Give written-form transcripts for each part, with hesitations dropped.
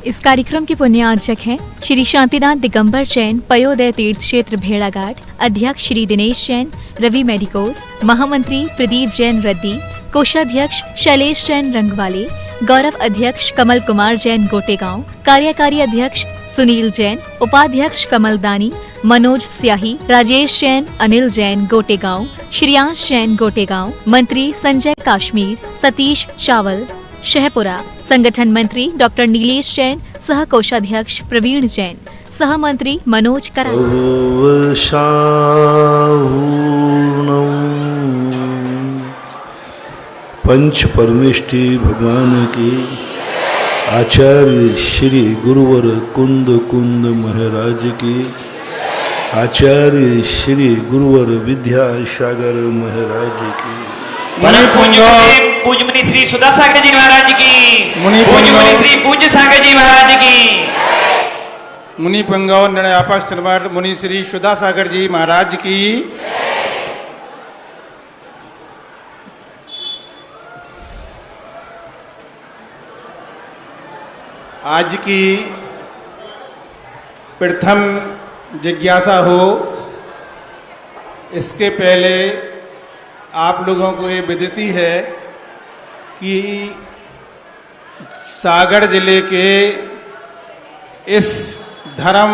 इस कार्यक्रम के पुण्यार्चक हैं श्री शांतिनाथ दिगंबर जैन पयोदय तीर्थ क्षेत्र भेड़ाघाट, अध्यक्ष श्री दिनेश जैन रवि मेडिकोज, महामंत्री प्रदीप जैन रद्दी, कोषाध्यक्ष शैलेश जैन रंगवाले, गौरव अध्यक्ष कमल कुमार जैन गोटेगांव, कार्यकारी अध्यक्ष सुनील जैन, उपाध्यक्ष कमल दानी, मनोज स्याही, राजेश जैन, अनिल जैन गोटेगांव, श्रेयांश जैन गोटेगांव, मंत्री संजय काश्मीर, सतीश चावल शहपुरा, संगठन मंत्री डॉक्टर नीलेश जैन, सह कोषाध्यक्ष प्रवीण जैन, सह मंत्री मनोज करा। पंच परमेष्टि भगवान की आचार्य श्री गुरुवर कुंद कुंद महाराज की, आचार्य श्री गुरुवर विद्यासागर महाराज की, पूज्य मुनि श्री सुधा सागर जी महाराज की, पूज्य मुनि श्री पूज्य सागर जी महाराज की, मुनि पुंगव निर्णयापक श्रीमद मुनि श्री सुधा सागर जी महाराज की। आज की प्रथम जिज्ञासा हो, इसके पहले आप लोगों को ये विदिति है कि सागर जिले के इस धर्म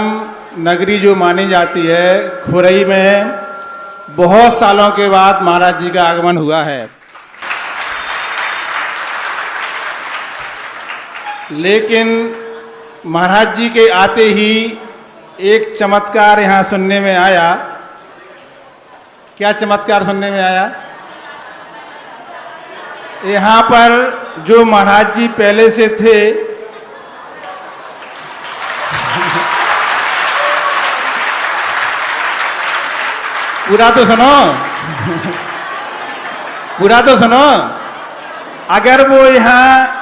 नगरी जो मानी जाती है खुरई में बहुत सालों के बाद महाराज जी का आगमन हुआ है। लेकिन महाराज जी के आते ही एक चमत्कार यहाँ सुनने में आया। क्या चमत्कार सुनने में आया? यहाँ पर जो महाराज जी पहले से थे पूरा तो सुनो पूरा तो सुनो। अगर वो यहाँ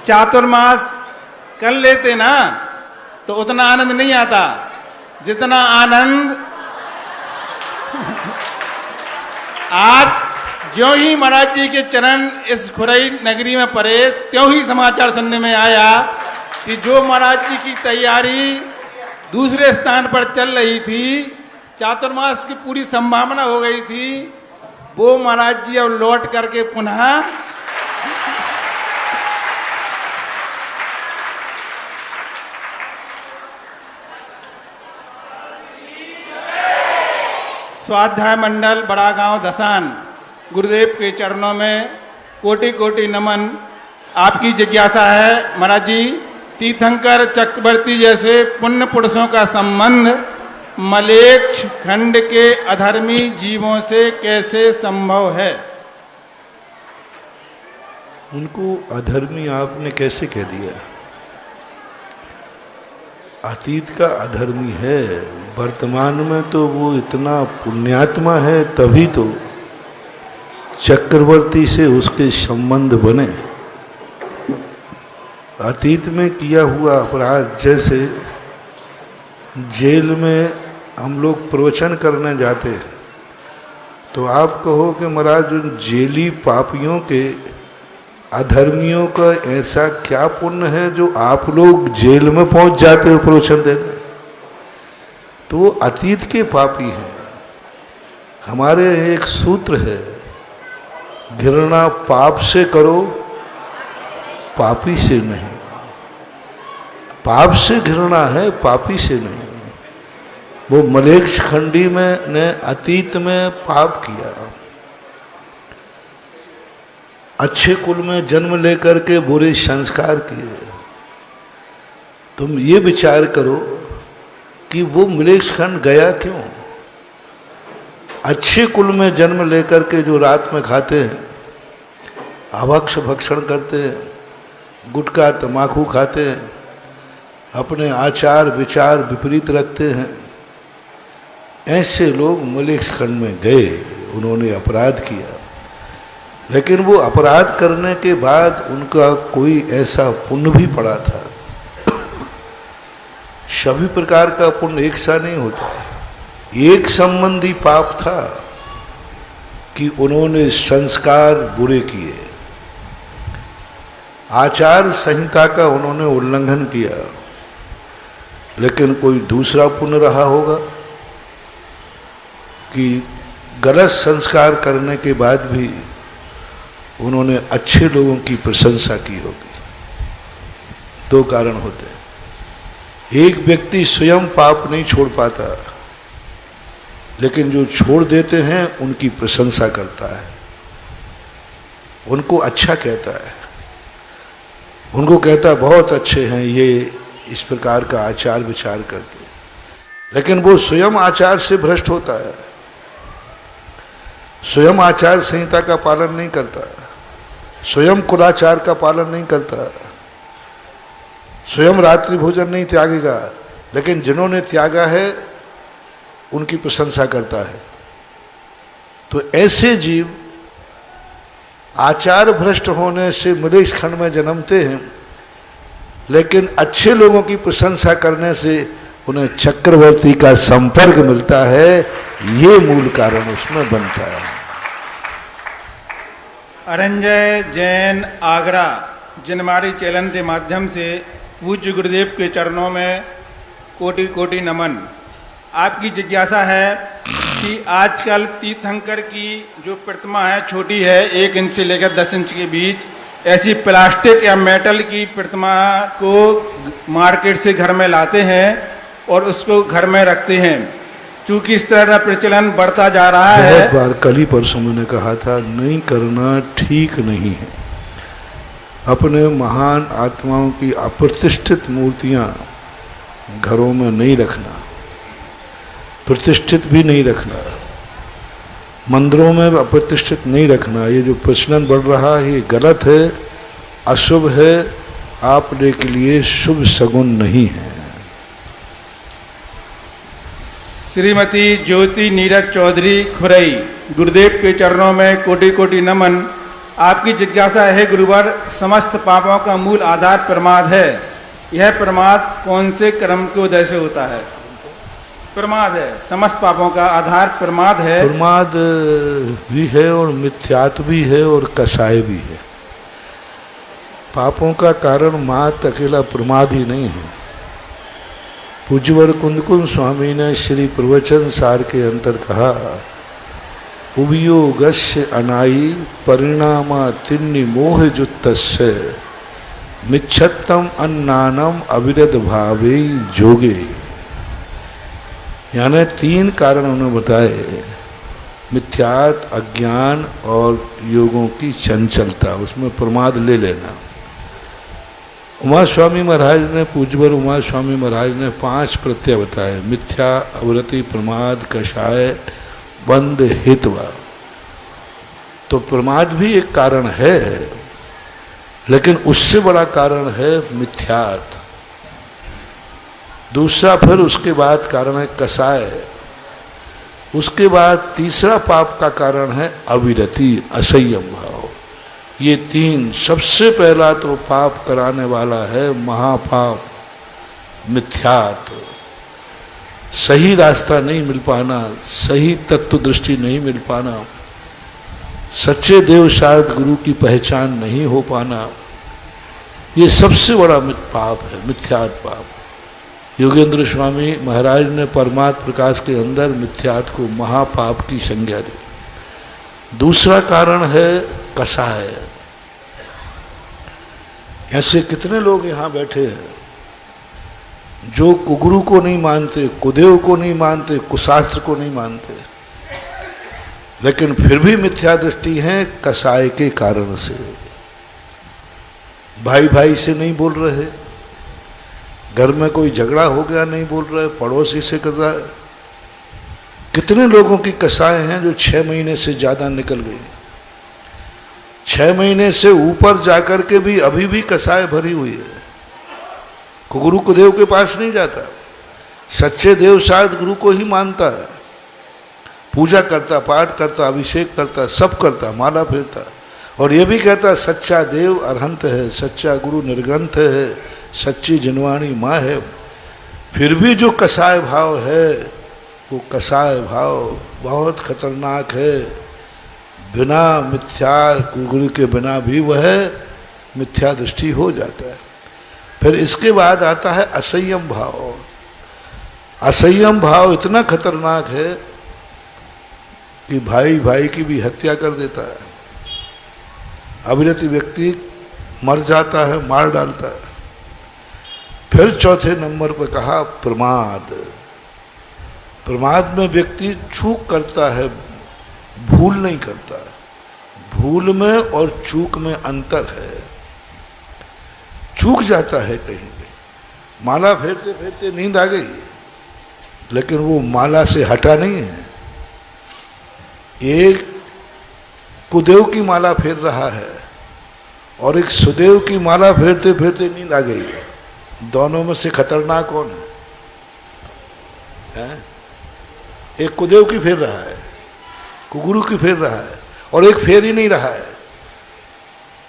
चातुर्मास कर लेते ना तो उतना आनंद नहीं आता जितना आनंद आज ज्यों ही महाराज जी के चरण इस खुरई नगरी में पड़े त्यों ही समाचार सुनने में आया कि जो महाराज जी की तैयारी दूसरे स्थान पर चल रही थी, चातुर्मास की पूरी संभावना हो गई थी, वो महाराज जी अब लौट करके पुनः स्वाध्याय मंडल बड़ा गांव धसान गुरुदेव के चरणों में कोटि कोटि नमन। आपकी जिज्ञासा है महाराज जी, तीर्थंकर चक्रवर्ती जैसे पुण्य पुरुषों का संबंध मलेच्छ खंड के अधर्मी जीवों से कैसे संभव है? उनको अधर्मी आपने कैसे कह दिया? अतीत का अधर्मी है, वर्तमान में तो वो इतना पुण्यात्मा है, तभी तो चक्रवर्ती से उसके संबंध बने। अतीत में किया हुआ अपराध, जैसे जेल में हम लोग प्रवचन करने जाते तो आप कहो कि महाराज उन जेली पापियों के अधर्मियों का ऐसा क्या पुण्य है जो आप लोग जेल में पहुंच जाते हो प्रवचन देने? तो वो अतीत के पापी हैं। हमारे एक सूत्र है, घृणा पाप से करो, पापी से नहीं। पाप से घृणा है, पापी से नहीं। वो मलेच्छ खंडी में ने अतीत में पाप किया, अच्छे कुल में जन्म लेकर के बुरे संस्कार किए। तुम ये विचार करो कि वो मलेच्छ खंड गया क्यों? अच्छे कुल में जन्म लेकर के जो रात में खाते हैं, अभक्ष भक्षण करते हैं, गुटखा तमाकू खाते हैं, अपने आचार विचार विपरीत रखते हैं, ऐसे लोग मलेच्छ खंड में गए, उन्होंने अपराध किया। लेकिन वो अपराध करने के बाद उनका कोई ऐसा पुण्य भी पड़ा था। सभी प्रकार का पुण्य एक सा नहीं होता। एक संबंधी पाप था कि उन्होंने संस्कार बुरे किए। आचार संहिता का उन्होंने उल्लंघन किया, लेकिन कोई दूसरा पुण्य रहा होगा कि गलत संस्कार करने के बाद भी उन्होंने अच्छे लोगों की प्रशंसा की होगी। दो कारण होते हैं। एक व्यक्ति स्वयं पाप नहीं छोड़ पाता, लेकिन जो छोड़ देते हैं उनकी प्रशंसा करता है, उनको अच्छा कहता है, उनको कहता है बहुत अच्छे हैं ये इस प्रकार का आचार विचार करके, लेकिन वो स्वयं आचार से भ्रष्ट होता है, स्वयं आचार संहिता का पालन नहीं करता, स्वयं कुलाचार का पालन नहीं करता, स्वयं रात्रि भोजन नहीं त्यागेगा, लेकिन जिन्होंने त्यागा है उनकी प्रशंसा करता है। तो ऐसे जीव आचार भ्रष्ट होने से मलेच्छ खंड में जन्मते हैं, लेकिन अच्छे लोगों की प्रशंसा करने से उन्हें चक्रवर्ती का संपर्क मिलता है। ये मूल कारण उसमें बनता है। अरंजय जैन आगरा जिनमारी चैनल के माध्यम से पूज्य गुरुदेव के चरणों में कोटि कोटि नमन। आपकी जिज्ञासा है कि आजकल तीर्थंकर की जो प्रतिमा है छोटी है, 1 इंच से लेकर 10 इंच के बीच, ऐसी प्लास्टिक या मेटल की प्रतिमा को मार्केट से घर में लाते हैं और उसको घर में रखते हैं। चूंकि इस तरह का प्रचलन बढ़ता जा रहा है, बहुत बार कल ही परसों मैंने कहा था नहीं करना ठीक नहीं है। अपने महान आत्माओं की अप्रतिष्ठित मूर्तियां घरों में नहीं रखना, प्रतिष्ठित भी नहीं रखना, मंदिरों में अप्रतिष्ठित नहीं रखना। ये जो प्रचलन बढ़ रहा है ये गलत है, अशुभ है, आपने के लिए शुभ सगुन नहीं है। श्रीमती ज्योति नीरज चौधरी खुरई, गुरुदेव के चरणों में कोटि कोटि नमन। आपकी जिज्ञासा है गुरुवर, समस्त पापों का मूल आधार प्रमाद है। यह प्रमाद कौन से कर्म के उदय से होता है? प्रमाद है, समस्त पापों का आधार प्रमाद है। प्रमाद भी है और मिथ्यात्व भी है और कसाय भी है। पापों का कारण मात्र अकेला प्रमाद ही नहीं है। पूज्यवर कुंदकुंद स्वामी ने श्री प्रवचन सार के अंतर कहा, उभियोगस्य अनाई परिणामा तिन्नि मोह जुत्तस्य मिच्छत्तम अन्नानम अविरत भावे जोगे। यानी 3 कारण उन्होंने बताए, मिथ्यात, अज्ञान और योगों की चंचलता, उसमें प्रमाद ले लेना। उमा स्वामी महाराज ने, पूज्यवर उमा स्वामी महाराज ने 5 प्रत्यय बताए, मिथ्या, अवरति, प्रमाद, कषाय, बंद, हितवा। तो प्रमाद भी एक कारण है, लेकिन उससे बड़ा कारण है मिथ्यात। दूसरा फिर उसके बाद कारण है कसाय, उसके बाद तीसरा पाप का कारण है अविरति, असंयम भाव। ये 3, सबसे पहला तो पाप कराने वाला है महापाप मिथ्यात। सही रास्ता नहीं मिल पाना, सही तत्व दृष्टि नहीं मिल पाना, सच्चे देव शायद गुरु की पहचान नहीं हो पाना, ये सबसे बड़ा पाप है, मिथ्यात पाप। योगेंद्र स्वामी महाराज ने परमात्म प्रकाश के अंदर मिथ्यात को महापाप की संज्ञा दी। दूसरा कारण है कसाय। ऐसे कितने लोग यहाँ बैठे हैं जो कुगुरु को नहीं मानते, कुदेव को नहीं मानते, कुशास्त्र को नहीं मानते, लेकिन फिर भी मिथ्या दृष्टि है कसाय के कारण से। भाई भाई से नहीं बोल रहे, घर में कोई झगड़ा हो गया नहीं बोल रहे, पड़ोसी से कर रहा है। कितने लोगों की कसाय हैं जो 6 महीने से ज़्यादा निकल गई, 6 महीने से ऊपर जाकर के भी अभी भी कसाय भरी हुई है। गुरु को देव के पास नहीं जाता, सच्चे देव शायद गुरु को ही मानता है, पूजा करता, पाठ करता, अभिषेक करता, सब करता, माला फेरता, और ये भी कहता सच्चा देव अरहंत है, सच्चा गुरु निर्ग्रंथ है, सच्ची जनवाणी माँ है। फिर भी जो कसाय भाव है वो कसाय भाव बहुत खतरनाक है। बिना मिथ्या गुरु के बिना भी वह मिथ्या दृष्टि हो जाता है। फिर इसके बाद आता है असंयम भाव। असंयम भाव इतना खतरनाक है कि भाई भाई की भी हत्या कर देता है। अविरति व्यक्ति मर जाता है, मार डालता है। फिर चौथे नंबर पर कहा प्रमाद। प्रमाद में व्यक्ति चूक करता है, भूल नहीं करता। भूल में और चूक में अंतर है। चूक जाता है कहीं पे, माला फेरते फेरते नींद आ गई, लेकिन वो माला से हटा नहीं है। एक कुदेव की माला फेर रहा है और एक सुदेव की माला फेरते फेरते नींद आ गई है। दोनों में से खतरनाक कौन है? एक कुदेव की फेर रहा है, कुगुरु की फेर रहा है, और एक फेर ही नहीं रहा है,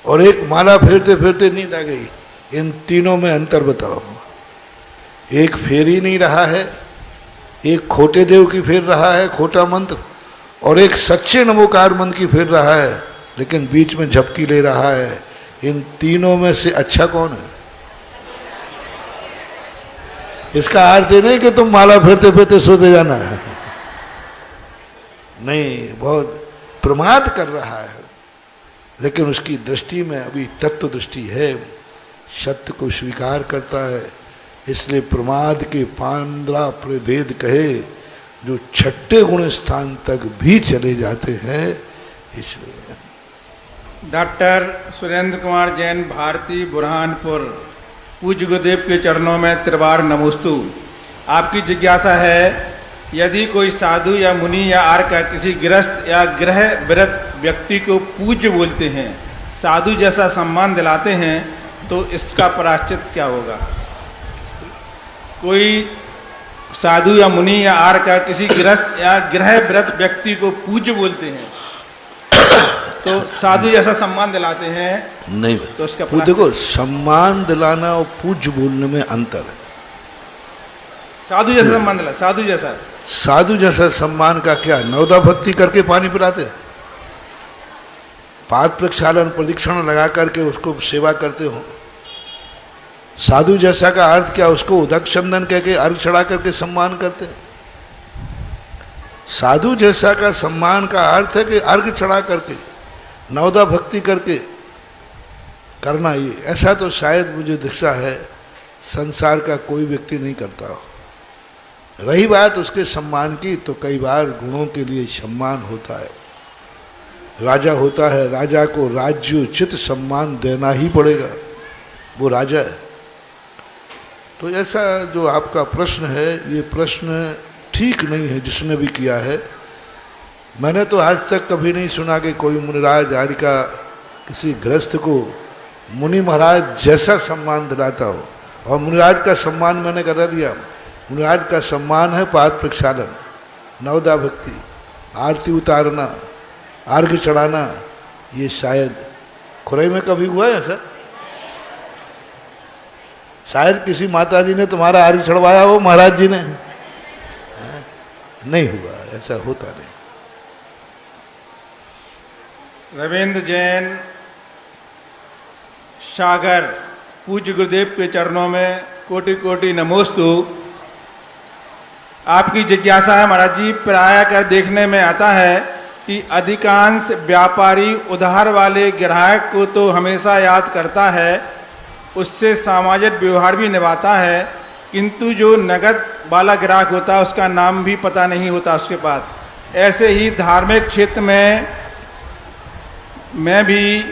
और एक माला फेरते फेरते नींद आ गई। इन तीनों में अंतर बताओ। एक फेर ही नहीं रहा है, एक खोटे देव की फेर रहा है, खोटा मंत्र, और एक सच्चे नमोकार मंत्र की फेर रहा है, लेकिन बीच में झपकी ले रहा है। इन तीनों में से अच्छा कौन है? इसका अर्थ ये नहीं कि तुम माला फेरते फेरते सोते जाना है, नहीं, बहुत प्रमाद कर रहा है, लेकिन उसकी दृष्टि में अभी तत्व दृष्टि है, सत्य को स्वीकार करता है। इसलिए प्रमाद के 15 प्रभेद कहे, जो छठे गुण स्थान तक भी चले जाते हैं। इसलिए डॉक्टर सुरेंद्र कुमार जैन, भारती बुरहानपुर, पूज्य गुरुदेव के चरणों में त्रिवार नमोस्तु। आपकी जिज्ञासा है, यदि कोई साधु या मुनि या आर्य का किसी गृहस्थ या गृह विरत व्यक्ति को पूज्य बोलते हैं, साधु जैसा सम्मान दिलाते हैं, तो इसका प्रायश्चित क्या होगा? कोई साधु या मुनि या आर्य का किसी गृहस्थ या गृह विरत व्यक्ति को पूज्य बोलते हैं, तो साधु जैसा सम्मान दिलाते हैं, नहीं तो उसका वो देखो, सम्मान दिलाना और पूज्य बोलने में अंतर है। साधु जैसा सम्मान दिला, साधु जैसा सम्मान का क्या? नवदा भक्ति करके पानी पिलाते हैं, पाद प्रक्षालन प्रदक्षिणा लगा करके उसको सेवा करते हो। साधु जैसा का अर्थ क्या? उसको उदक चंदन कह के अर्घ चढ़ा करके सम्मान करते हैं। साधु जैसा का सम्मान का अर्थ है कि अर्घ चढ़ा करके, नवदा भक्ति करके करना। ये ऐसा तो शायद मुझे दिखता है संसार का कोई व्यक्ति नहीं करता हो। रही बात उसके सम्मान की, तो कई बार गुणों के लिए सम्मान होता है। राजा होता है, राजा को राज्योचित सम्मान देना ही पड़ेगा, वो राजा है। तो ऐसा जो आपका प्रश्न है, ये प्रश्न ठीक नहीं है जिसने भी किया है। मैंने तो आज तक कभी नहीं सुना कि कोई मुनिराज आदि का किसी गृहस्थ को मुनि महाराज जैसा सम्मान दिलाता हो। और मुनिराज का सम्मान मैंने करा दिया, मुनिराज का सम्मान है पाद प्रक्षालन, नवदा भक्ति, आरती उतारना, अर्घ चढ़ाना। ये शायद खुरई में कभी हुआ है सर? शायद किसी माता जी ने तुम्हारा अर्घ चढ़वाया हो, महाराज जी ने? नहीं हुआ, ऐसा होता नहीं। रविंद्र जैन, सागर, पूज्य गुरुदेव के चरणों में कोटि कोटि नमोस्तु। आपकी जिज्ञासा है महाराज जी, प्राय कर देखने में आता है कि अधिकांश व्यापारी उधार वाले ग्राहक को तो हमेशा याद करता है, उससे सामाजिक व्यवहार भी निभाता है, किंतु जो नगद वाला ग्राहक होता है उसका नाम भी पता नहीं होता उसके पास। ऐसे ही धार्मिक क्षेत्र में भी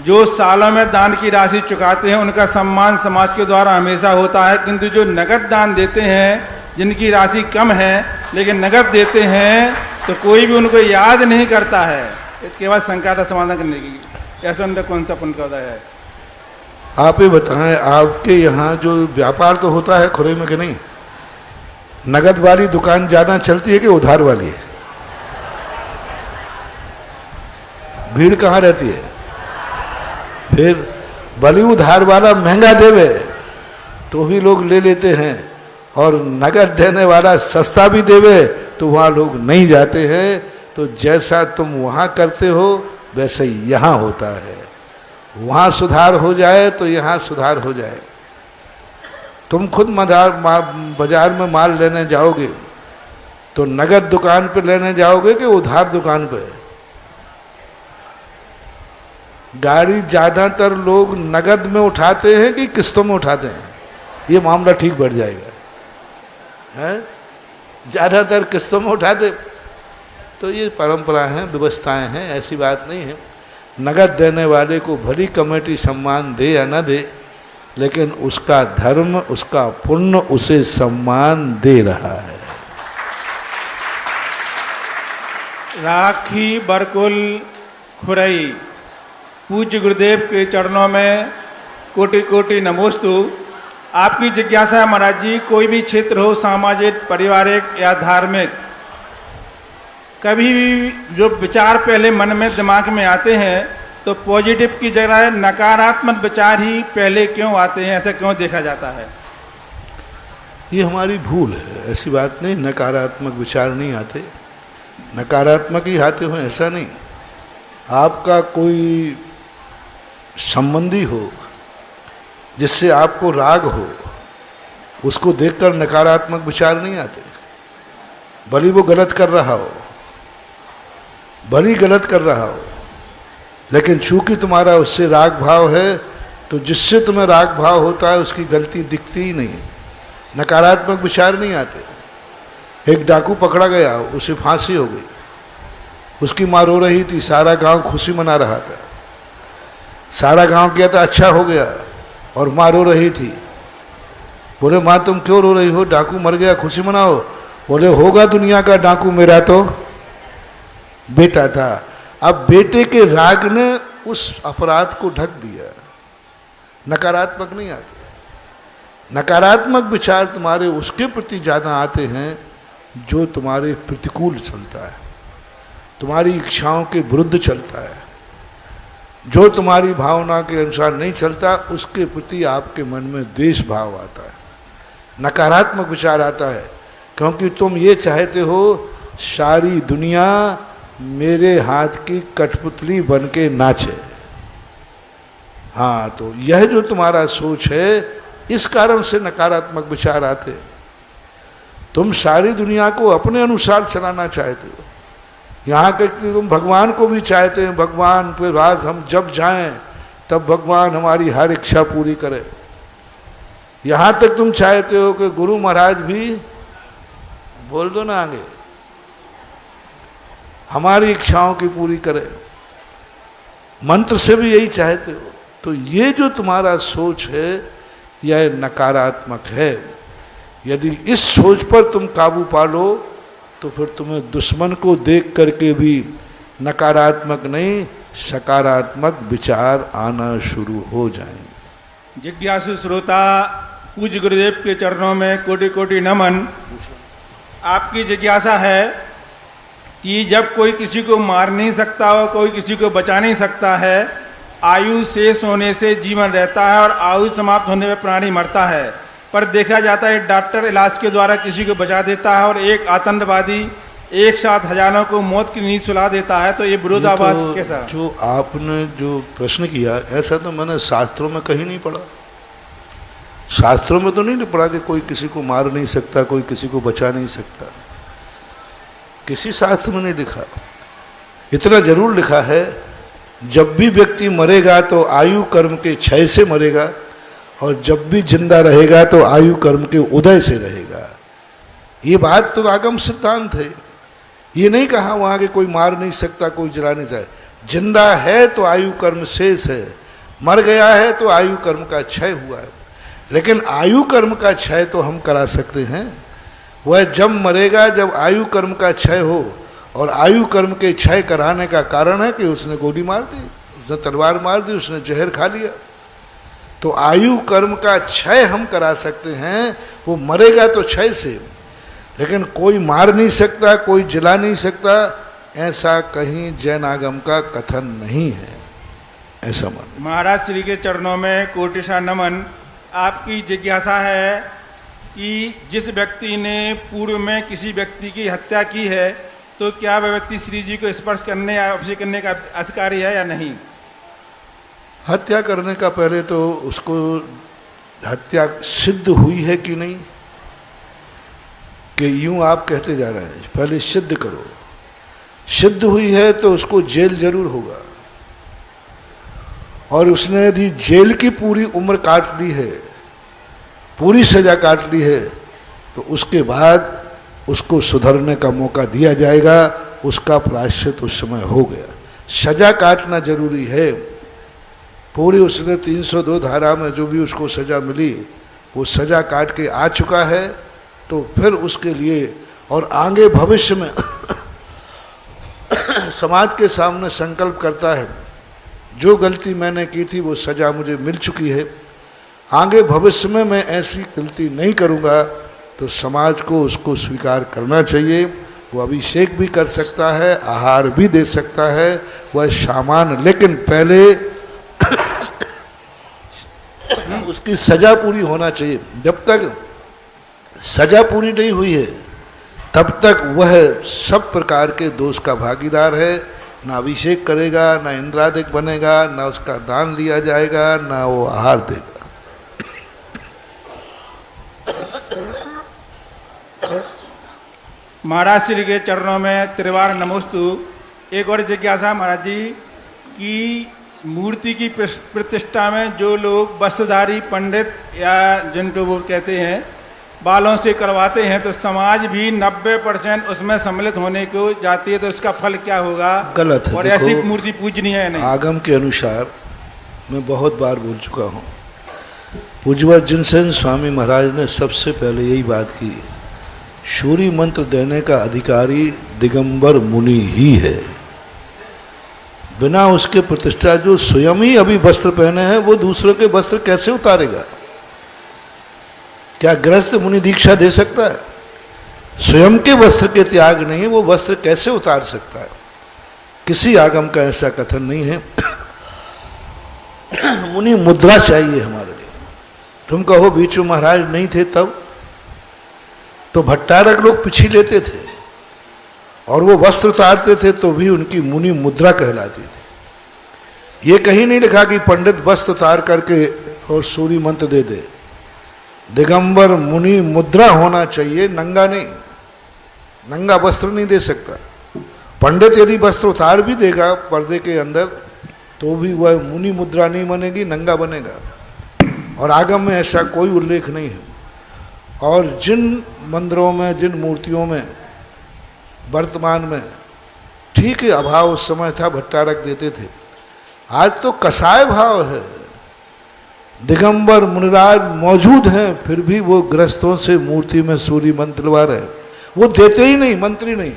जो सालों में दान की राशि चुकाते हैं उनका सम्मान समाज के द्वारा हमेशा होता है, किंतु जो नगद दान देते हैं, जिनकी राशि कम है लेकिन नगद देते हैं, तो कोई भी उनको याद नहीं करता है। इसके बाद शंका का समाधान करने की ऐसा उनका कौन सा पुण्य का उदय है? आप ही बताएं, आपके यहाँ जो व्यापार तो होता है खुरे में कि नहीं? नगद वाली दुकान ज्यादा चलती है कि उधार वाली? भीड़ कहाँ रहती है? फिर भले उधार वाला महंगा देवे तो भी लोग ले लेते हैं, और नगद देने वाला सस्ता भी देवे तो वहाँ लोग नहीं जाते हैं। तो जैसा तुम वहाँ करते हो वैसे ही यहाँ होता है। वहाँ सुधार हो जाए तो यहाँ सुधार हो जाए। तुम खुद बाजार में माल लेने जाओगे तो नगद दुकान पे लेने जाओगे कि उधार दुकान पे? गाड़ी ज़्यादातर लोग नगद में उठाते हैं कि किस्तों में उठाते हैं? ये मामला ठीक बढ़ जाएगा, है? ज़्यादातर किस्तों में उठाते। तो ये परंपरा है, व्यवस्थाएं हैं, ऐसी बात नहीं है। नगद देने वाले को भली कमेटी सम्मान दे या न दे, लेकिन उसका धर्म, उसका पुण्य उसे सम्मान दे रहा है। राखी बरकुल खुरई, पूज्य गुरुदेव के चरणों में कोटि कोटि नमोस्तु। आपकी जिज्ञासा है महाराज जी, कोई भी क्षेत्र हो, सामाजिक, पारिवारिक या धार्मिक, कभी भी जो विचार पहले मन में दिमाग में आते हैं तो पॉजिटिव की जगह नकारात्मक विचार ही पहले क्यों आते हैं? ऐसा क्यों देखा जाता है? ये हमारी भूल है, ऐसी बात नहीं। नकारात्मक विचार नहीं आते, नकारात्मक ही आते हो ऐसा नहीं। आपका कोई संबंधी हो जिससे आपको राग हो, उसको देखकर नकारात्मक विचार नहीं आते। भली वो गलत कर रहा हो, भली गलत कर रहा हो, लेकिन चूंकि तुम्हारा उससे राग भाव है तो जिससे तुम्हें राग भाव होता है उसकी गलती दिखती ही नहीं, नकारात्मक विचार नहीं आते। एक डाकू पकड़ा गया, उसे फांसी हो गई, उसकी माँ रो रही थी, सारा गांव खुशी मना रहा था। सारा गांव किया था अच्छा हो गया और माँ रो रही थी। बोले माँ तुम क्यों रो रही हो? डाकू मर गया, खुशी मनाओ। बोले होगा दुनिया का डाकू, मेरा तो बेटा था। अब बेटे के राग ने उस अपराध को ढक दिया। नकारात्मक नहीं आते। नकारात्मक विचार तुम्हारे उसके प्रति ज़्यादा आते हैं जो तुम्हारे प्रतिकूल चलता है, तुम्हारी इच्छाओं के विरुद्ध चलता है, जो तुम्हारी भावना के अनुसार नहीं चलता, उसके प्रति आपके मन में द्वेष भाव आता है, नकारात्मक विचार आता है। क्योंकि तुम ये चाहते हो सारी दुनिया मेरे हाथ की कठपुतली बन के नाचे। हाँ, तो यह जो तुम्हारा सोच है, इस कारण से नकारात्मक विचार आते। तुम सारी दुनिया को अपने अनुसार चलाना चाहते हो। यहाँ तक कि तुम भगवान को भी चाहते हैं, भगवान पे रात हम जब जाएं तब भगवान हमारी हर इच्छा पूरी करे। यहाँ तक तुम चाहते हो कि गुरु महाराज भी, बोल दो ना आगे, हमारी इच्छाओं की पूरी करे। मंत्र से भी यही चाहते हो। तो ये जो तुम्हारा सोच है यह नकारात्मक है। यदि इस सोच पर तुम काबू पा लो तो फिर तुम्हें दुश्मन को देख करके भी नकारात्मक नहीं, सकारात्मक विचार आना शुरू हो जाएंगे। जिज्ञासु श्रोता, पूज्य गुरुदेव के चरणों में कोटि कोटि नमन। आपकी जिज्ञासा है कि जब कोई किसी को मार नहीं सकता हो, कोई किसी को बचा नहीं सकता है, आयु शेष होने से जीवन रहता है और आयु समाप्त होने पर प्राणी मरता है, पर देखा जाता है डॉक्टर इलाज के द्वारा किसी को बचा देता है और एक आतंकवादी एक साथ हजारों को मौत की नींद सुला देता है। तो ये विरोधाभास कैसा? जो आपने जो प्रश्न किया, ऐसा तो मैंने शास्त्रों में कहीं नहीं पढ़ा। शास्त्रों में तो नहीं पढ़ा कि कोई किसी को मार नहीं सकता, कोई किसी को बचा नहीं सकता। किसी शास्त्र में नहीं लिखा। इतना जरूर लिखा है, जब भी व्यक्ति मरेगा तो आयु कर्म के क्षय से मरेगा, और जब भी जिंदा रहेगा तो आयु कर्म के उदय से रहेगा। ये बात तो आगम सिद्धांत है। ये नहीं कहा वहाँ के कोई मार नहीं सकता, कोई जला नहीं सकता। जिंदा है तो आयु कर्म शेष है, मर गया है तो आयु कर्म का क्षय हुआ है। लेकिन आयु कर्म का क्षय तो हम करा सकते हैं। वह जब मरेगा जब आयु कर्म का क्षय हो, और आयु कर्म के क्षय कराने का कारण है कि उसने गोली मार दी, उसने तलवार मार दी, उसने जहर खा लिया। तो आयु कर्म का क्षय हम करा सकते हैं। वो मरेगा तो क्षय से, लेकिन कोई मार नहीं सकता, कोई जला नहीं सकता, ऐसा कहीं जैन आगम का कथन नहीं है। ऐसा मान महाराज श्री के चरणों में कोटिशा नमन। आपकी जिज्ञासा है कि जिस व्यक्ति ने पूर्व में किसी व्यक्ति की हत्या की है तो क्या वह व्यक्ति श्री जी को स्पर्श करने या अभिषेक करने का अधिकारी है या नहीं? हत्या करने का पहले तो उसको हत्या सिद्ध हुई है कि नहीं, कि यूं आप कहते जा रहे हैं, पहले सिद्ध करो। सिद्ध हुई है तो उसको जेल जरूर होगा, और उसने यदि जेल की पूरी उम्र काट ली है, पूरी सजा काट ली है, तो उसके बाद उसको सुधरने का मौका दिया जाएगा। उसका प्रायश्चित उस समय हो गया। सजा काटना जरूरी है। पूरी उसने 302 धारा में जो भी उसको सजा मिली वो सजा काट के आ चुका है, तो फिर उसके लिए और आगे भविष्य में समाज के सामने संकल्प करता है, जो गलती मैंने की थी वो सजा मुझे मिल चुकी है, आगे भविष्य में मैं ऐसी गलती नहीं करूँगा, तो समाज को उसको स्वीकार करना चाहिए। वो अभिषेक भी कर सकता है, आहार भी दे सकता है, वह सामान, लेकिन पहले उसकी सजा पूरी होना चाहिए। जब तक सजा पूरी नहीं हुई है तब तक वह सब प्रकार के दोष का भागीदार है। ना अभिषेक करेगा, ना इंद्रादिक बनेगा, ना उसका दान लिया जाएगा, ना वो आहार देगा। महाराज श्री के चरणों में त्रिवार नमोस्तु। एक और जिज्ञासा महाराज जी की, मूर्ति की प्रतिष्ठा में जो लोग वस्त्रधारी पंडित या जिनको वो कहते हैं बालों से करवाते हैं, तो समाज भी 90% उसमें सम्मिलित होने को जाती है, तो इसका फल क्या होगा? गलत है। और ऐसी मूर्ति पूजनीय है नहीं? आगम के अनुसार मैं बहुत बार बोल चुका हूँ, पूज्यवर जिनसेन स्वामी महाराज ने सबसे पहले यही बात की, सूर्य मंत्र देने का अधिकारी दिगंबर मुनि ही है। बिना उसके प्रतिष्ठा, जो स्वयं ही अभी वस्त्र पहने हैं वो दूसरों के वस्त्र कैसे उतारेगा? क्या गृहस्थ मुनि दीक्षा दे सकता है? स्वयं के वस्त्र के त्याग नहीं, वो वस्त्र कैसे उतार सकता है? किसी आगम का ऐसा कथन नहीं है। मुनि मुद्रा चाहिए हमारे लिए। तुम कहो बीचू महाराज नहीं थे तब, तो भट्टारक लोग पिछी लेते थे और वो वस्त्र उतारते थे तो भी उनकी मुनि मुद्रा कहलाती थी। ये कहीं नहीं लिखा कि पंडित वस्त्र उतार करके और सूर्य मंत्र दे दे। दिगंबर मुनि मुद्रा होना चाहिए, नंगा नहीं। नंगा वस्त्र नहीं दे सकता। पंडित यदि वस्त्र उतार भी देगा पर्दे के अंदर तो भी वह मुनि मुद्रा नहीं बनेगी, नंगा बनेगा। और आगम में ऐसा कोई उल्लेख नहीं है। और जिन मंदिरों में, जिन मूर्तियों में वर्तमान में ठीक है अभाव उस समय था, भट्टारक देते थे, आज तो कसाय भाव है। दिगंबर मुनिराज मौजूद हैं, फिर भी वो गृहस्थों से मूर्ति में सूर्य मंत्र लगा रहे। वो देते ही नहीं, मंत्री नहीं।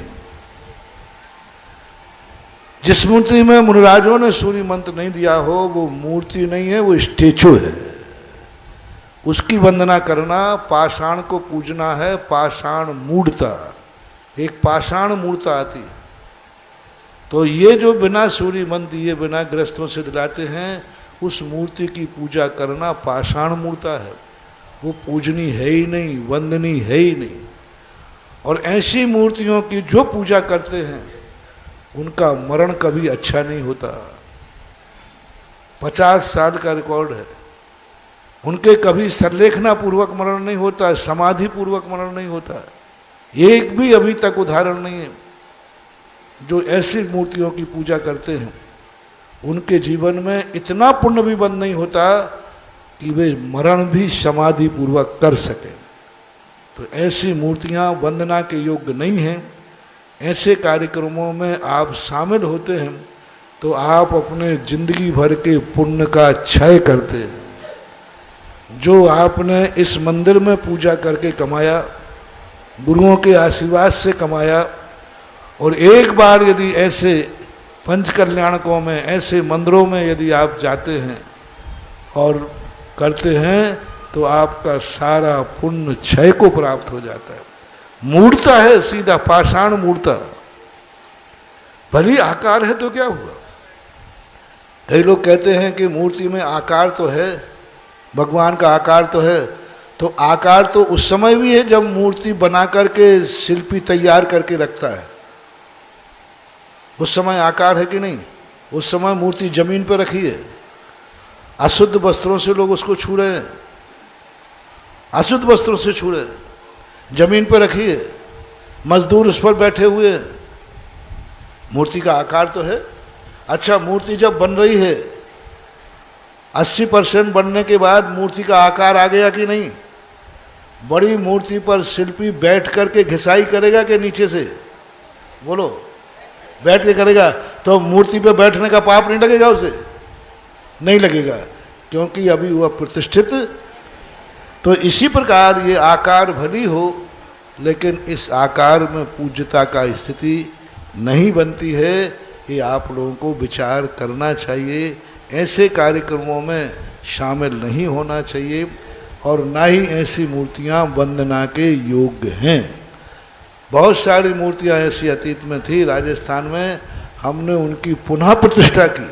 जिस मूर्ति में मुनिराजों ने सूर्य मंत्र नहीं दिया हो वो मूर्ति नहीं है, वो स्टेचू है। उसकी वंदना करना पाषाण को पूजना है। पाषाण मूर्ता, एक पाषाण मूर्ता आती। तो ये जो बिना सूर्य मंत्र दिए बिना ग्रस्तों से दिलाते हैं, उस मूर्ति की पूजा करना पाषाण मूर्ता है। वो पूजनी है ही नहीं, वंदनी है ही नहीं। और ऐसी मूर्तियों की जो पूजा करते हैं उनका मरण कभी अच्छा नहीं होता। 50 साल का रिकॉर्ड है। उनके कभी संलेखना पूर्वक मरण नहीं होता, समाधि पूर्वक मरण नहीं होता। एक भी अभी तक उदाहरण नहीं है। जो ऐसी मूर्तियों की पूजा करते हैं उनके जीवन में इतना पुण्य भी बंद नहीं होता कि वे मरण भी समाधि पूर्वक कर सकें। तो ऐसी मूर्तियां वंदना के योग्य नहीं हैं। ऐसे कार्यक्रमों में आप शामिल होते हैं तो आप अपने जिंदगी भर के पुण्य का क्षय करते हैं। जो आपने इस मंदिर में पूजा करके कमाया, गुरुओं के आशीर्वाद से कमाया, और एक बार यदि ऐसे पंच कल्याणकों में, ऐसे मंदिरों में यदि आप जाते हैं और करते हैं तो आपका सारा पुण्य क्षय को प्राप्त हो जाता है। मूर्ता है, सीधा पाषाण मूर्ता। भली आकार है तो क्या हुआ? कई लोग कहते हैं कि मूर्ति में आकार तो है, भगवान का आकार तो है। तो आकार तो उस समय भी है जब मूर्ति बना करके शिल्पी तैयार करके रखता है। उस समय आकार है कि नहीं? उस समय मूर्ति जमीन पर रखी है। अशुद्ध वस्त्रों से लोग उसको छू रहे हैं, अशुद्ध वस्त्रों से छू रहे हैं। जमीन पर रखी है, मजदूर उस पर बैठे हुए हैं। मूर्ति का आकार तो है। अच्छा, मूर्ति जब बन रही है 80% बनने के बाद मूर्ति का आकार आ गया कि नहीं? बड़ी मूर्ति पर शिल्पी बैठ करके घिसाई करेगा कि नीचे से? बोलो, बैठ के करेगा तो मूर्ति पे बैठने का पाप नहीं लगेगा उसे? नहीं लगेगा, क्योंकि अभी वह प्रतिष्ठित। तो इसी प्रकार ये आकार भली हो, लेकिन इस आकार में पूज्यता का स्थिति नहीं बनती है। ये आप लोगों को विचार करना चाहिए। ऐसे कार्यक्रमों में शामिल नहीं होना चाहिए, और ना ही ऐसी मूर्तियां वंदना के योग्य हैं। बहुत सारी मूर्तियां ऐसी अतीत में थी राजस्थान में, हमने उनकी पुनः प्रतिष्ठा की,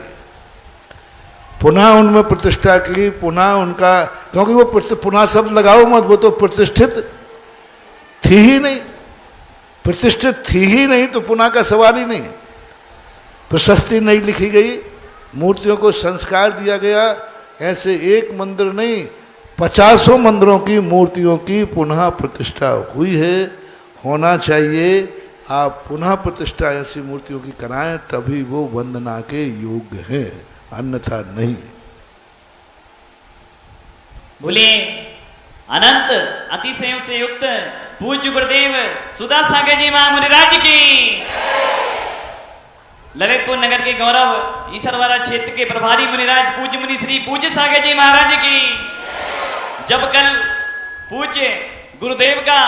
पुनः उनमें प्रतिष्ठा की, पुनः उनका, क्योंकि वो पुनः शब्द लगाओ मत, वो तो प्रतिष्ठित थी ही नहीं, प्रतिष्ठित थी ही नहीं, तो पुनः का सवाल ही नहीं। प्रशस्ति नहीं लिखी गई, मूर्तियों को संस्कार दिया गया। ऐसे एक मंदिर नहीं, 50 मंदिरों की मूर्तियों की पुनः प्रतिष्ठा हुई है। होना चाहिए। आप पुनः प्रतिष्ठा ऐसी मूर्तियों की कराएं, तभी वो वंदना के योग्य हैं, अन्यथा नहीं। बोलिए अनंत अतिशयों से युक्त पूज्य गुरुदेव सुधा सागर जी महामुनिराज की। ललितपुर नगर के गौरव ईसरवाड़ा क्षेत्र के प्रभारी मुनिराज पूज्य मुनि श्री पूज्य सागर जी महाराज की। जब कल पूज्य गुरुदेव का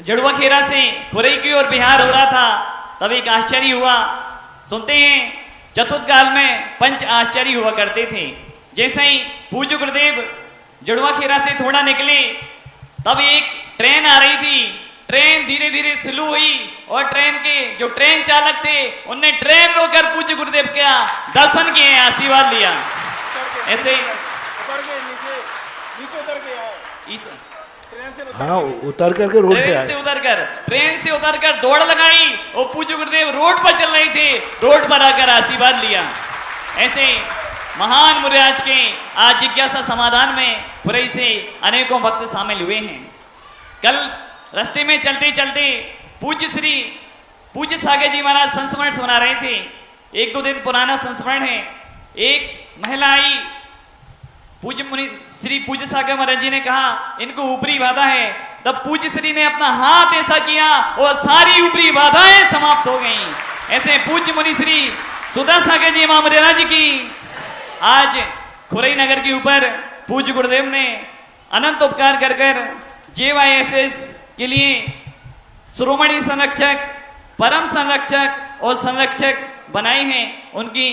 जड़ुआ खेरा से खुरई की ओर बिहार हो रहा था, तब एक आश्चर्य हुआ। सुनते हैं चतुर्थ काल में पंच आश्चर्य हुआ करते थे। जैसे ही पूज्य गुरुदेव जड़ुआ खेरा से थोड़ा निकले, तब एक ट्रेन आ रही थी। ट्रेन धीरे धीरे स्लो हुई और ट्रेन के जो ट्रेन चालक थे उनने ट्रेन रोकर पूज्य गुरुदेव का दर्शन किए, आशीर्वाद लिया। ऐसे हाँ, उतर करके रोड पे आए, ट्रेन से उतरकर दौड़ लगाई और पूज्य गुरुदेव रोड पर चल रहे थे, रोड पर आकर आशीर्वाद लिया। ऐसे महान मुनिराज के आज जिज्ञासा समाधान में खुरई से अनेकों भक्त शामिल हुए हैं। कल रास्ते में चलते चलते पूज्य सागर जी महाराज संस्मरण सुना रहे थे। 1-2 दिन पुराना संस्मरण है। एक महिला आई, पूज्य मुनि श्री पूज्य सागर महाराज जी ने कहा इनको ऊपरी बाधा है। तब पूज्य श्री ने अपना हाथ ऐसा किया और सारी ऊपरी बाधाएं समाप्त हो गईं। ऐसे पूज्य मुनि श्री सुधा सागर जी महाराज की आज खुरई नगर के ऊपर पूज्य गुरुदेव ने अनंत उपकार कर कर JYSS के लिए शिरोमणि संरक्षक, परम संरक्षक और संरक्षक बनाए हैं। उनकी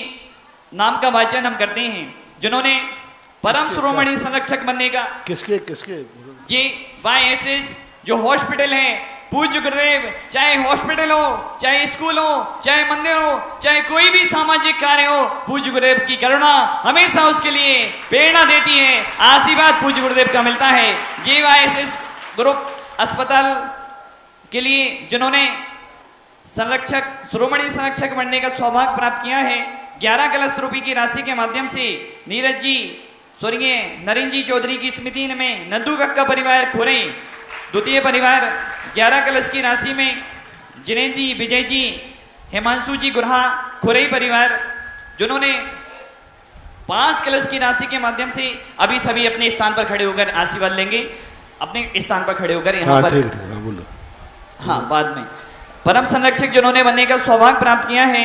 नाम का वाचन हम करते हैं, जिन्होंने परम शिरोमणि संरक्षक बनने का। किसके JYSS जो हॉस्पिटल है, पूज्य गुरुदेव चाहे हॉस्पिटल हो, चाहे स्कूल हो, चाहे मंदिर हो, चाहे कोई भी सामाजिक कार्य हो, पूज्य गुरुदेव की करुणा हमेशा उसके लिए प्रेरणा देती है। आशीर्वाद पूज्य गुरुदेव का मिलता है। JYSS ग्रुप अस्पताल के लिए जिन्होंने संरक्षक, शिरोमणि संरक्षक बनने का सौभाग्य प्राप्त किया है, 11 कलश रुपये की राशि के माध्यम से नीरज जी, स्वर्गीय नरेंद्र जी चौधरी की स्मृति में नंदू कक्का परिवार खुरई, द्वितीय परिवार 11 कलश की राशि में जिनेन्द्र जी, विजय जी, हिमांशु जी गुरहा खुरई परिवार, जिन्होंने 5 कलश की राशि के माध्यम से अभी सभी अपने स्थान पर खड़े होकर आशीर्वाद लेंगे। अपने स्थान पर खड़े होकर यहाँ पर बोलो। हाँ, बाद में परम संरक्षक जिन्होंने बनने का सौभाग्य प्राप्त किया है,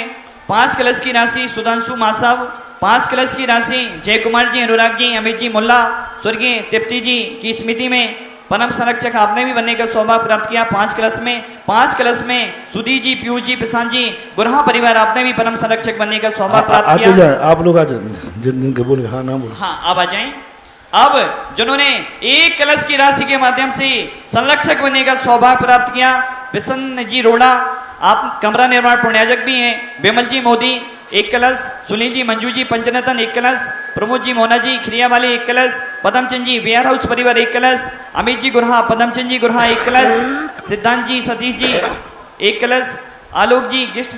5 कलश की राशि सुधांशु मासाव, 5 कलश की राशि जय कुमार जी, अनुराग जी, अमित जी मुल्ला, स्वर्गीय तिप्ती जी की स्मृति में परम संरक्षक आपने भी बनने का सौभाग्य प्राप्त किया। 5 कलश में सुधी जी, पीयूष जी, प्रशांत जी, गुरहा परिवार आपने भी परम संरक्षक बनने का सौभाग्य प्राप्त किया। आप लोग आ जाए, बोले हाँ नाम बोलो। हाँ, आप आ जाएं। अब जिन्होंने 1 कलश की राशि के माध्यम से संरक्षक बनने का सौभाग्य प्राप्त किया, प्रसन्न जी रोड़ा, आप कमरा निर्माण पुण्याजक भी हैं। विमल जी मोदी 1 कलश, सुनील जी, मंजू जी, पंचनतन 1 कलश, प्रमोद जी, मोना जी, खिरिया वाले 1 कलश, पदमचंद जी, वेयर हाउस परिवार 1 कलश, अमित जी गुरहा, पदमचंद जी गुरहा 1 कलश, सिद्धांत जी, सतीश जी 1 कलश, आलोक जी गिफ्ट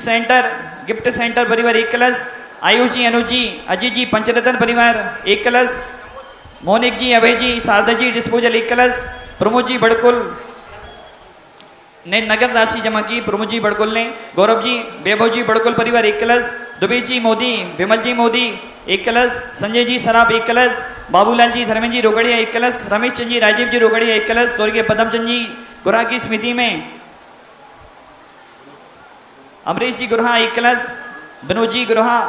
सेंटर परिवार 1 कलश, आयुष जी, अनुज जी, अजीत जी, पंचरत्न परिवार 1 कलश, मोनिक जी, अभय जी, शारदा जी डिस्पोजल 1 कलश, प्रमोद जी बड़कुल ने नगद राशि जमा की, प्रमोद जी बड़कुल ने, गौरव जी, वैभव जी बड़कुल परिवार 1 कलश, दुबे जी मोदी, विमल जी मोदी 1 कलश, संजय जी सराफ 1 कलश, बाबूलाल जी धर्मेंद्र जी रोकड़िया 1 कलश, रमेश चंद जी राजीव जी रोकड़िया 1 कलश, स्वर्गीय पदमचंद जी गुरहा की स्मृति में अमरीश जी गुरहा 1 कलश, विनोद जी गुरहा,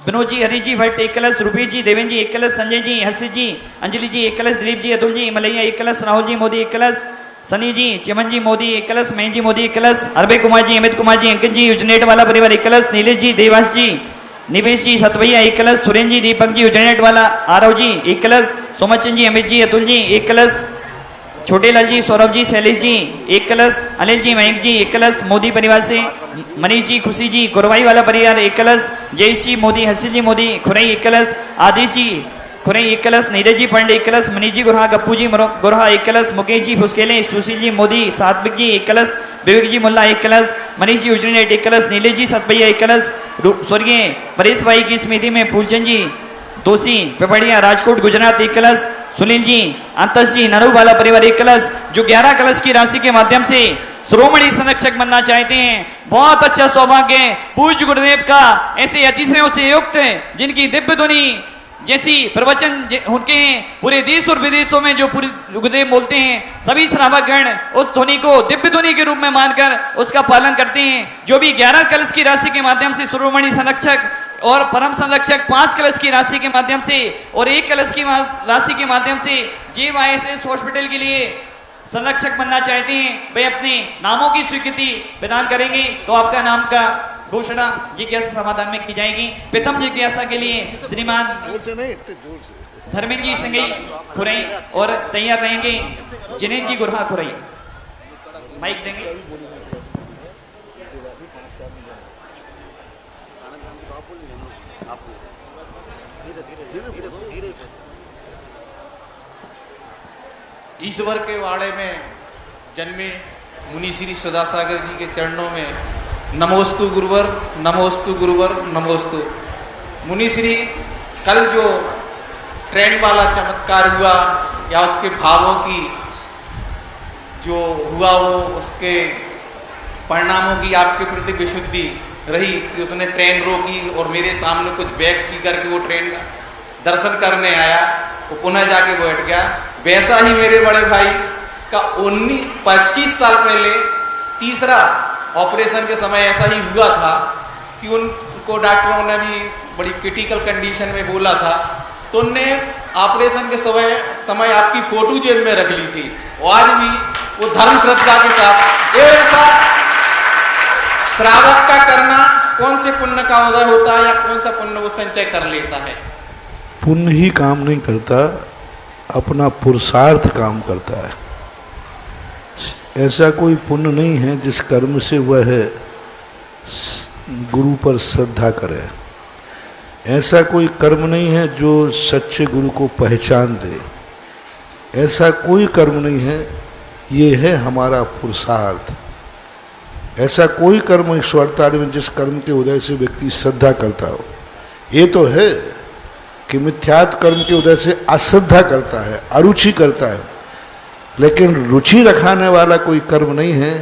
विनोद जी, हरीश जी भट्ट 1 कलश, रुपेश जी, देवेंद्र जी 1 कलश, संजय जी, हर्षित जी, अंजलि जी 1 कलश, दिलीप जी, अतुल जी मलैया 1 कलश, राहुल जी मोदी 1 कलश, सनी जी, चिमन जी मोदी 1 कलश, महेंद्र जी मोदी 1 कलश, अरबे कुमार जी, अमित कुमार जी, अंकित जी, उजनेट वाला परिवार 1 कलश, नीलेश जी, देवास जी, निवेश जी, सतभैया 1 कलश, सुरेंद्र जी, दीपक जी, उजनेट वाला, आरव जी 1 कलश, सोमचंद जी, अमित जी, अतुल जी 1 कलश, छोटे लाल जी, सौरभ जी, शैलेश जी 1 कलश, अनिल जी, मयंक जी 1 कलश, मोदी परिवार से मनीष जी, खुशी जी, कुरवाई वाला परिवार 1 कलश, जयेश जी मोदी, हर्षित जी मोदी, खुरई 1 कलश, आदिश जी खुरई 1 कलश, नीरज जी पांडे 1 कलश, मनीष जी गुरहा, गप्पू जी गुरहा 1 कलश, मुकेश जी फुसकेले, सुशील जी मोदी, सात्विक जी 1 कलश, विवेक जी मुल्ला 1 कलश, मनीष जी उजनेट 1 कलश, नीलेश जी सतभैया 1 कलश, स्वर्गीय परेश भाई की स्मृति में फूलचंद जी दोषी पिपड़िया राजकोट गुजरात 1 कलश, सुनील जी, अंतस जी, नरू वाला परिवार 1 कलश, जो 11 कलश की राशि के माध्यम से श्रोमणी संरक्षक बनना चाहते हैं, बहुत अच्छा सौभाग्य है पूज्य गुरुदेव का, ऐसे अतिशयों से युक्त जिनकी दिव्य ध्वनि जैसी प्रवचन उनके हैं, पूरे देश और विदेशों में जो पूरे गुरुदेव बोलते हैं, सभी श्रावकगण उस ध्वनि को दिव्य ध्वनि के रूप में मानकर उसका पालन करते हैं। जो भी 11 कलश की राशि के माध्यम से श्रोमणी संरक्षक और परम संरक्षक 5 कलश की राशि के माध्यम से और 1 कलश की राशि के माध्यम से JYSS हॉस्पिटल के लिए संरक्षक बनना चाहते हैं, वे अपने नामों की स्वीकृति प्रदान करेंगे तो आपका नाम का घोषणा जिज्ञासा समाधान में की जाएगी। प्रथम जिज्ञासा के लिए श्रीमान धर्मेंद्र जी संगई खुरई और तैयार रहेंगे जिनेन्द्र जी गुरहा खुरई, माइक देंगे। ईश्वर के वाड़े में जन्मे मुनि श्री सदासागर जी के चरणों में नमोस्तु गुरुवर, नमोस्तु गुरुवर, नमोस्तु। मुनि श्री कल जो ट्रेन वाला चमत्कार हुआ या उसके भावों की जो हुआ वो उसके परिणामों की आपके प्रति विशुद्धि रही कि उसने ट्रेन रोकी और मेरे सामने कुछ बैग पी करके वो ट्रेन का दर्शन करने आया, वो पुनः जाके बैठ गया। वैसा ही मेरे बड़े भाई का 25 साल पहले तीसरा ऑपरेशन के समय ऐसा ही हुआ था कि उनको डॉक्टरों ने भी बड़ी क्रिटिकल कंडीशन में बोला था, तो उनने ऑपरेशन के समय आपकी फोटो जेब में रख ली थी। और आज भी वो धर्म श्रद्धा के साथ ये ऐसा श्रावक का करना कौन से पुण्य का उदय होता है या कौन सा पुण्य वो संचय कर लेता है? पुण्य ही काम नहीं करता, अपना पुरुषार्थ काम करता है। ऐसा कोई पुण्य नहीं है जिस कर्म से वह गुरु पर श्रद्धा करे। ऐसा कोई कर्म नहीं है जो सच्चे गुरु को पहचान दे। ऐसा कोई कर्म नहीं है, ये है हमारा पुरुषार्थ। ऐसा कोई कर्म 148 में जिस कर्म के उदय से व्यक्ति श्रद्धा करता हो। ये तो है कि मिथ्यात्व कर्म के उदय से अश्रद्धा करता है, अरुचि करता है, लेकिन रुचि रखाने वाला कोई कर्म नहीं है।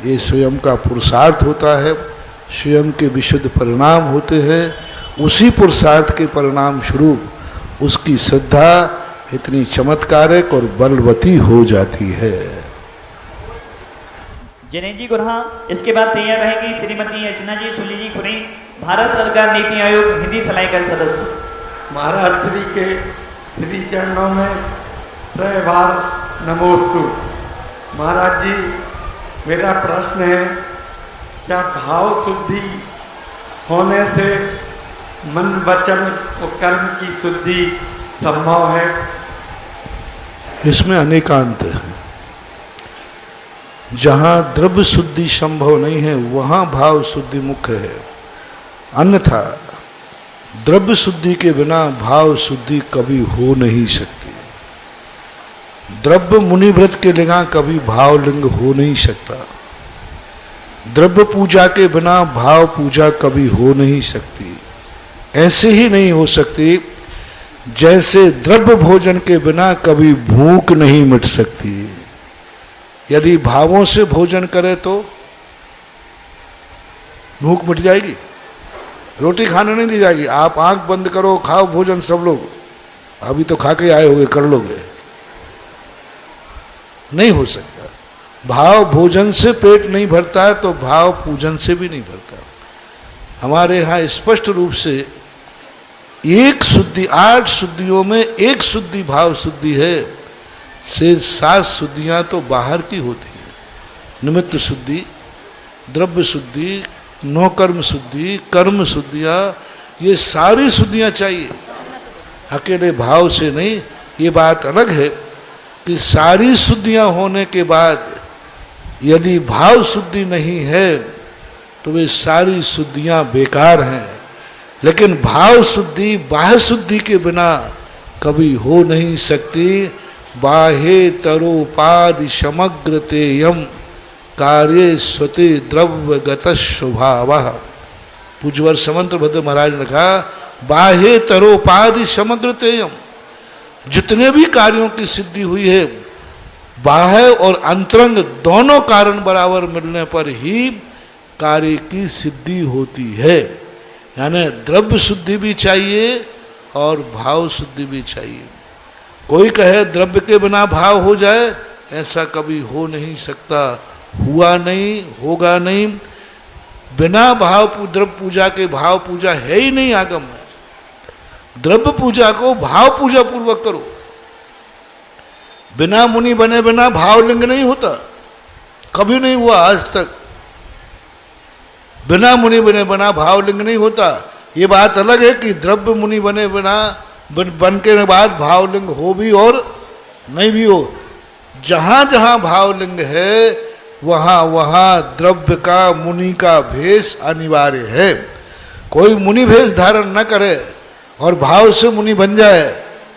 ये स्वयं का पुरुषार्थ होता है, स्वयं के विशुद्ध परिणाम होते हैं। उसी पुरुषार्थ के परिणाम स्वरूप उसकी श्रद्धा इतनी चमत्कारक और बलवती हो जाती है। जिनेन्द्र जी गुरहा, इसके बाद तैयार रहेंगी श्रीमती अर्चना जी सुली जी खुरई, भारत सरकार नीति आयोग हिंदी सलाहकार सदस्य। महाराज श्री के श्री चरणों में त्रय बार नमोस्तु। महाराज जी, मेरा प्रश्न है, क्या भाव शुद्धि होने से मन वचन और कर्म की शुद्धि संभव है? इसमें अनेकांत है। जहाँ द्रव्य शुद्धि संभव नहीं है वहाँ भाव शुद्धि मुख्य है, अन्यथा द्रव्य शुद्धि के बिना भाव शुद्धि कभी हो नहीं सकती। द्रव्य मुनिव्रत के लिंगा कभी भाव लिंग हो नहीं सकता। द्रव्य पूजा के बिना भाव पूजा कभी हो नहीं सकती। ऐसे ही नहीं हो सकती जैसे द्रव्य भोजन के बिना कभी भूख नहीं मिट सकती। यदि भावों से भोजन करे तो भूख मिट जाएगी, रोटी खाने नहीं दी जाएगी। आप आंख बंद करो, खाओ भोजन सब लोग, अभी तो खा के आए होगे, कर लोगे, नहीं हो सकता। भाव भोजन से पेट नहीं भरता है तो भाव पूजन से भी नहीं भरता। हमारे यहाँ स्पष्ट रूप से एक शुद्धि, 8 शुद्धियों में एक शुद्धि भाव शुद्धि है, से 7 शुद्धियां तो बाहर की होती हैं। निमित्त शुद्धि, द्रव्य शुद्धि, नौकर्म शुद्धि, कर्म शुद्धियां, ये सारी शुद्धियां चाहिए, अकेले भाव से नहीं। ये बात अलग है कि सारी शुद्धियां होने के बाद यदि भाव शुद्धि नहीं है तो वे सारी शुद्धियां बेकार हैं। लेकिन भाव शुद्धि बाह्य शुद्धि के बिना कभी हो नहीं सकती। बाह्ये तरोपादि समग्र तेयम कार्य स्वते द्रव्यगत स्वभाव। पूज्यवर समंतभद्र महाराज ने कहा, बाह्ये तरोपादि समग्र तेयम, जितने भी कार्यों की सिद्धि हुई है, बाह्य और अंतरंग दोनों कारण बराबर मिलने पर ही कार्य की सिद्धि होती है। यानी द्रव्य शुद्धि भी चाहिए और भाव शुद्धि भी चाहिए। कोई कहे द्रव्य के बिना भाव हो जाए, ऐसा कभी हो नहीं सकता, हुआ नहीं, होगा नहीं। बिना भाव द्रव्य पूजा के भाव पूजा है ही नहीं आगम में। द्रव्य पूजा को भाव पूजा पूर्वक करो। बिना मुनि बने बिना भावलिंग नहीं होता, कभी नहीं हुआ आज तक। बिना मुनि बने बिना भावलिंग नहीं होता। ये बात अलग है कि द्रव्य मुनि बने बिना बन के बाद भावलिंग हो भी और नहीं भी हो। जहां जहां भावलिंग है वहां वहां द्रव्य का, मुनि का भेष अनिवार्य है। कोई मुनि भेष धारण न करे और भाव से मुनि बन जाए,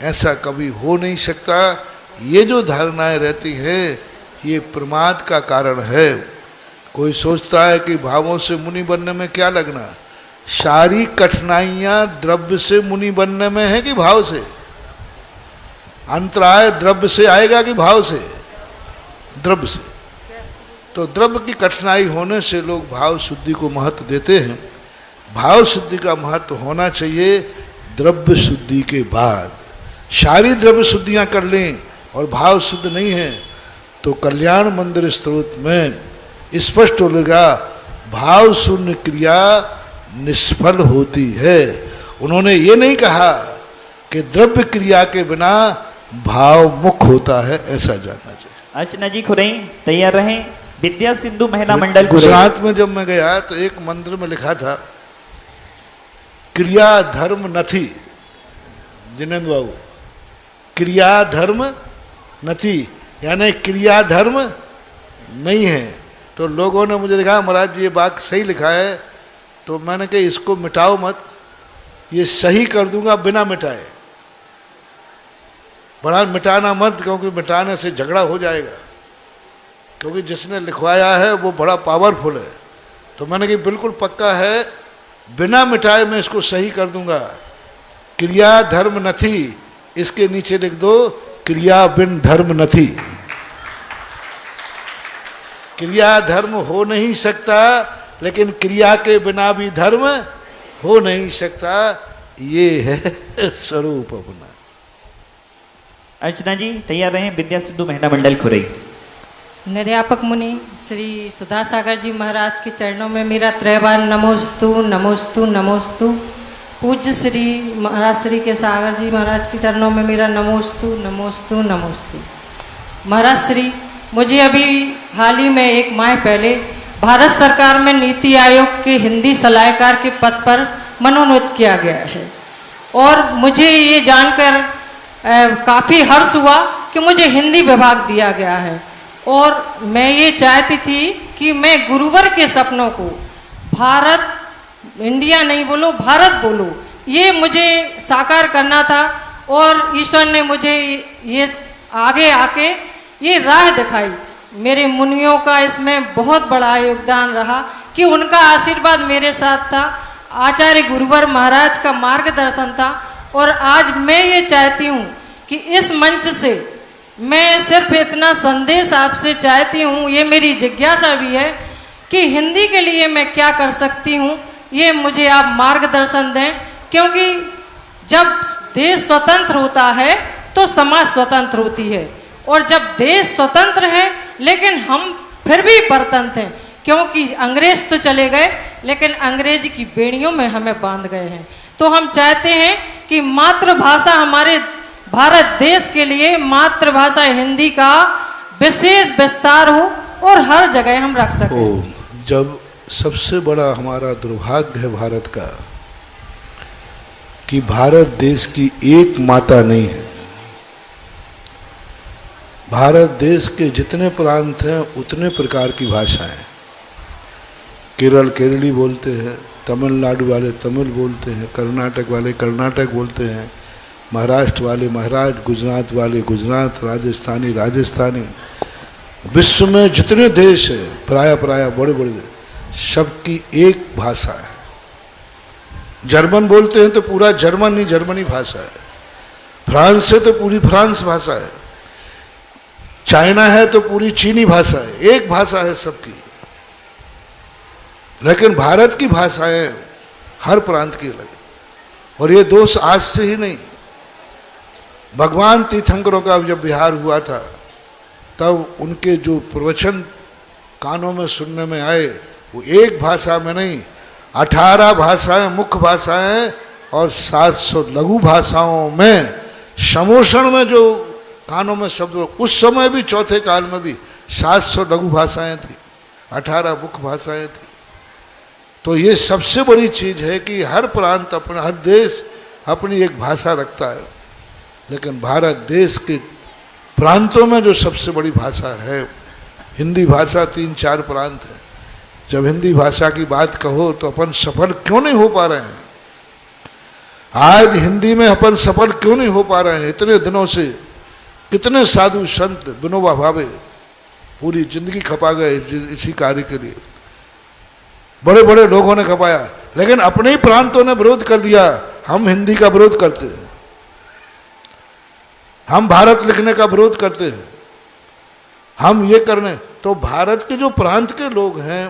ऐसा कभी हो नहीं सकता। ये जो धारणाएं रहती हैं ये प्रमाद का कारण है। कोई सोचता है कि भावों से मुनि बनने में क्या लगना, सारी कठिनाइयां द्रव्य से मुनि बनने में है कि भाव से। अंतराय द्रव्य से आएगा कि भाव से? द्रव्य से। तो द्रव्य की कठिनाई होने से लोग भाव शुद्धि को महत्व देते हैं। भाव शुद्धि का महत्व होना चाहिए द्रव्य शुद्धि के बाद। सारी द्रव्य शुद्धियां कर लें और भाव शुद्ध नहीं है तो कल्याण मंदिर स्तोत्र में स्पष्ट होगा, भाव शून्य क्रिया निष्फल होती है। उन्होंने ये नहीं कहा कि द्रव्य क्रिया के बिना भाव मुख होता है, ऐसा जानना चाहिए। अर्चना जी खुरई तैयार रहें। विद्या सिंधु महिला मंडल गुजरात में जब मैं गया तो एक मंदिर में लिखा था, क्रिया धर्म नथी। जिनेन्द्र बाबू, क्रिया धर्म नथी, यानी क्रिया धर्म नहीं है। तो लोगों ने मुझे देखा, महाराज जी ये बात सही लिखा है। तो मैंने कहा इसको मिटाओ मत, ये सही कर दूंगा बिना मिटाए। बड़ा मिटाना मत, क्योंकि मिटाने से झगड़ा हो जाएगा, क्योंकि जिसने लिखवाया है वो बड़ा पावरफुल है। तो मैंने कहा बिल्कुल पक्का है, बिना मिटाए मैं इसको सही कर दूंगा। क्रिया धर्म नथी, इसके नीचे लिख दो क्रिया बिन धर्म नथी। क्रिया धर्म हो नहीं सकता, लेकिन क्रिया के बिना भी धर्म हो नहीं सकता। ये है स्वरूप अपना। अर्चना जी तैयार रहें। विद्या सिंधु महिला मंडल खुरई। निर्यापक मुनि श्री सुधा सागर जी महाराज के चरणों में मेरा त्रैबार नमोस्तु नमोस्तु नमोस्तु। पूज्य श्री महाराज श्री के सागर जी महाराज के चरणों में मेरा नमोस्तु नमोस्तु नमोस्तु। महाराज श्री, मुझे अभी हाल ही में एक माह पहले भारत सरकार में नीति आयोग के हिंदी सलाहकार के पद पर मनोनीत किया गया है और मुझे ये जानकर काफ़ी हर्ष हुआ कि मुझे हिंदी विभाग दिया गया है। और मैं ये चाहती थी कि मैं गुरुवर के सपनों को, भारत, इंडिया नहीं बोलो भारत बोलो, ये मुझे साकार करना था। और ईश्वर ने मुझे ये आगे आके ये राह दिखाई। मेरे मुनियों का इसमें बहुत बड़ा योगदान रहा कि उनका आशीर्वाद मेरे साथ था। आचार्य गुरुवर महाराज का मार्गदर्शन था। और आज मैं ये चाहती हूँ कि इस मंच से मैं सिर्फ इतना संदेश आपसे चाहती हूँ, ये मेरी जिज्ञासा भी है कि हिंदी के लिए मैं क्या कर सकती हूँ, ये मुझे आप मार्गदर्शन दें। क्योंकि जब देश स्वतंत्र होता है तो समाज स्वतंत्र होती है, और जब देश स्वतंत्र है लेकिन हम फिर भी परतंत्र हैं, क्योंकि अंग्रेज तो चले गए लेकिन अंग्रेज की बेड़ियों में हमें बांध गए हैं। तो हम चाहते हैं कि मातृभाषा हमारे भारत देश के लिए मातृभाषा हिंदी का विशेष विस्तार हो और हर जगह हम रख सकें। जब सबसे बड़ा हमारा दुर्भाग्य है भारत का कि भारत देश की एक माता नहीं है। भारत देश के जितने प्रांत हैं उतने प्रकार की भाषाएं। केरल केरली बोलते हैं, तमिलनाडु वाले तमिल बोलते हैं, कर्नाटक वाले कर्नाटक बोलते हैं, महाराष्ट्र वाले महाराष्ट्र, गुजरात वाले गुजरात, राजस्थानी राजस्थानी। विश्व में जितने देश है प्राय बड़े बड़े सबकी एक भाषा है। जर्मन बोलते हैं तो पूरा जर्मन ही जर्मनी भाषा है। फ्रांस है तो पूरी फ्रांस भाषा है। चाइना है तो पूरी चीनी भाषा है। एक भाषा है सबकी। लेकिन भारत की भाषाएं हर प्रांत की अलग। और ये दोष आज से ही नहीं, भगवान तीर्थंकरों का जब बिहार हुआ था तब उनके जो प्रवचन कानों में सुनने में आए वो एक भाषा में नहीं, 18 भाषाएं मुख्य भाषाएं और 700 लघु भाषाओं में समोषण में जो कानों में शब्द, उस समय भी चौथे काल में भी 700 लघु भाषाएं थी, 18 मुख्य भाषाएं थी। तो ये सबसे बड़ी चीज है कि हर प्रांत अपना, हर देश अपनी एक भाषा रखता है। लेकिन भारत देश के प्रांतों में जो सबसे बड़ी भाषा है हिंदी भाषा, 3-4 प्रांत है। जब हिंदी भाषा की बात कहो तो अपन सफल क्यों नहीं हो पा रहे हैं? आज हिंदी में अपन सफल क्यों नहीं हो पा रहे हैं? इतने दिनों से कितने साधु संत, विनोबा भावे पूरी जिंदगी खपा गए इसी कार्य के लिए। बड़े बड़े लोगों ने खपाया, लेकिन अपने ही प्रांतों ने विरोध कर दिया। हम हिंदी का विरोध करते हैं, हम भारत लिखने का विरोध करते हैं, हम ये करने। तो भारत के जो प्रांत के लोग हैं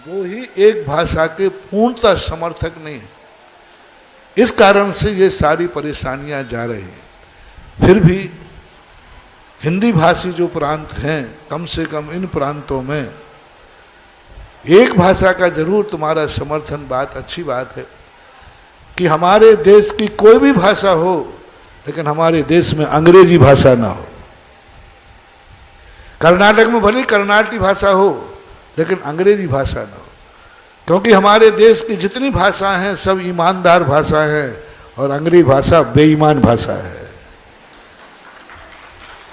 वो ही एक भाषा के पूर्णतः समर्थक नहीं है। इस कारण से ये सारी परेशानियां जा रही हैं। फिर भी हिंदी भाषी जो प्रांत हैं, कम से कम इन प्रांतों में एक भाषा का जरूर तुम्हारा समर्थन, बात अच्छी बात है कि हमारे देश की कोई भी भाषा हो लेकिन हमारे देश में अंग्रेजी भाषा ना हो। कर्नाटक में भले कर्नाटकी भाषा हो लेकिन अंग्रेजी भाषा ना हो, क्योंकि हमारे देश की जितनी भाषा हैं सब ईमानदार भाषा है और अंग्रेजी भाषा बेईमान भाषा है।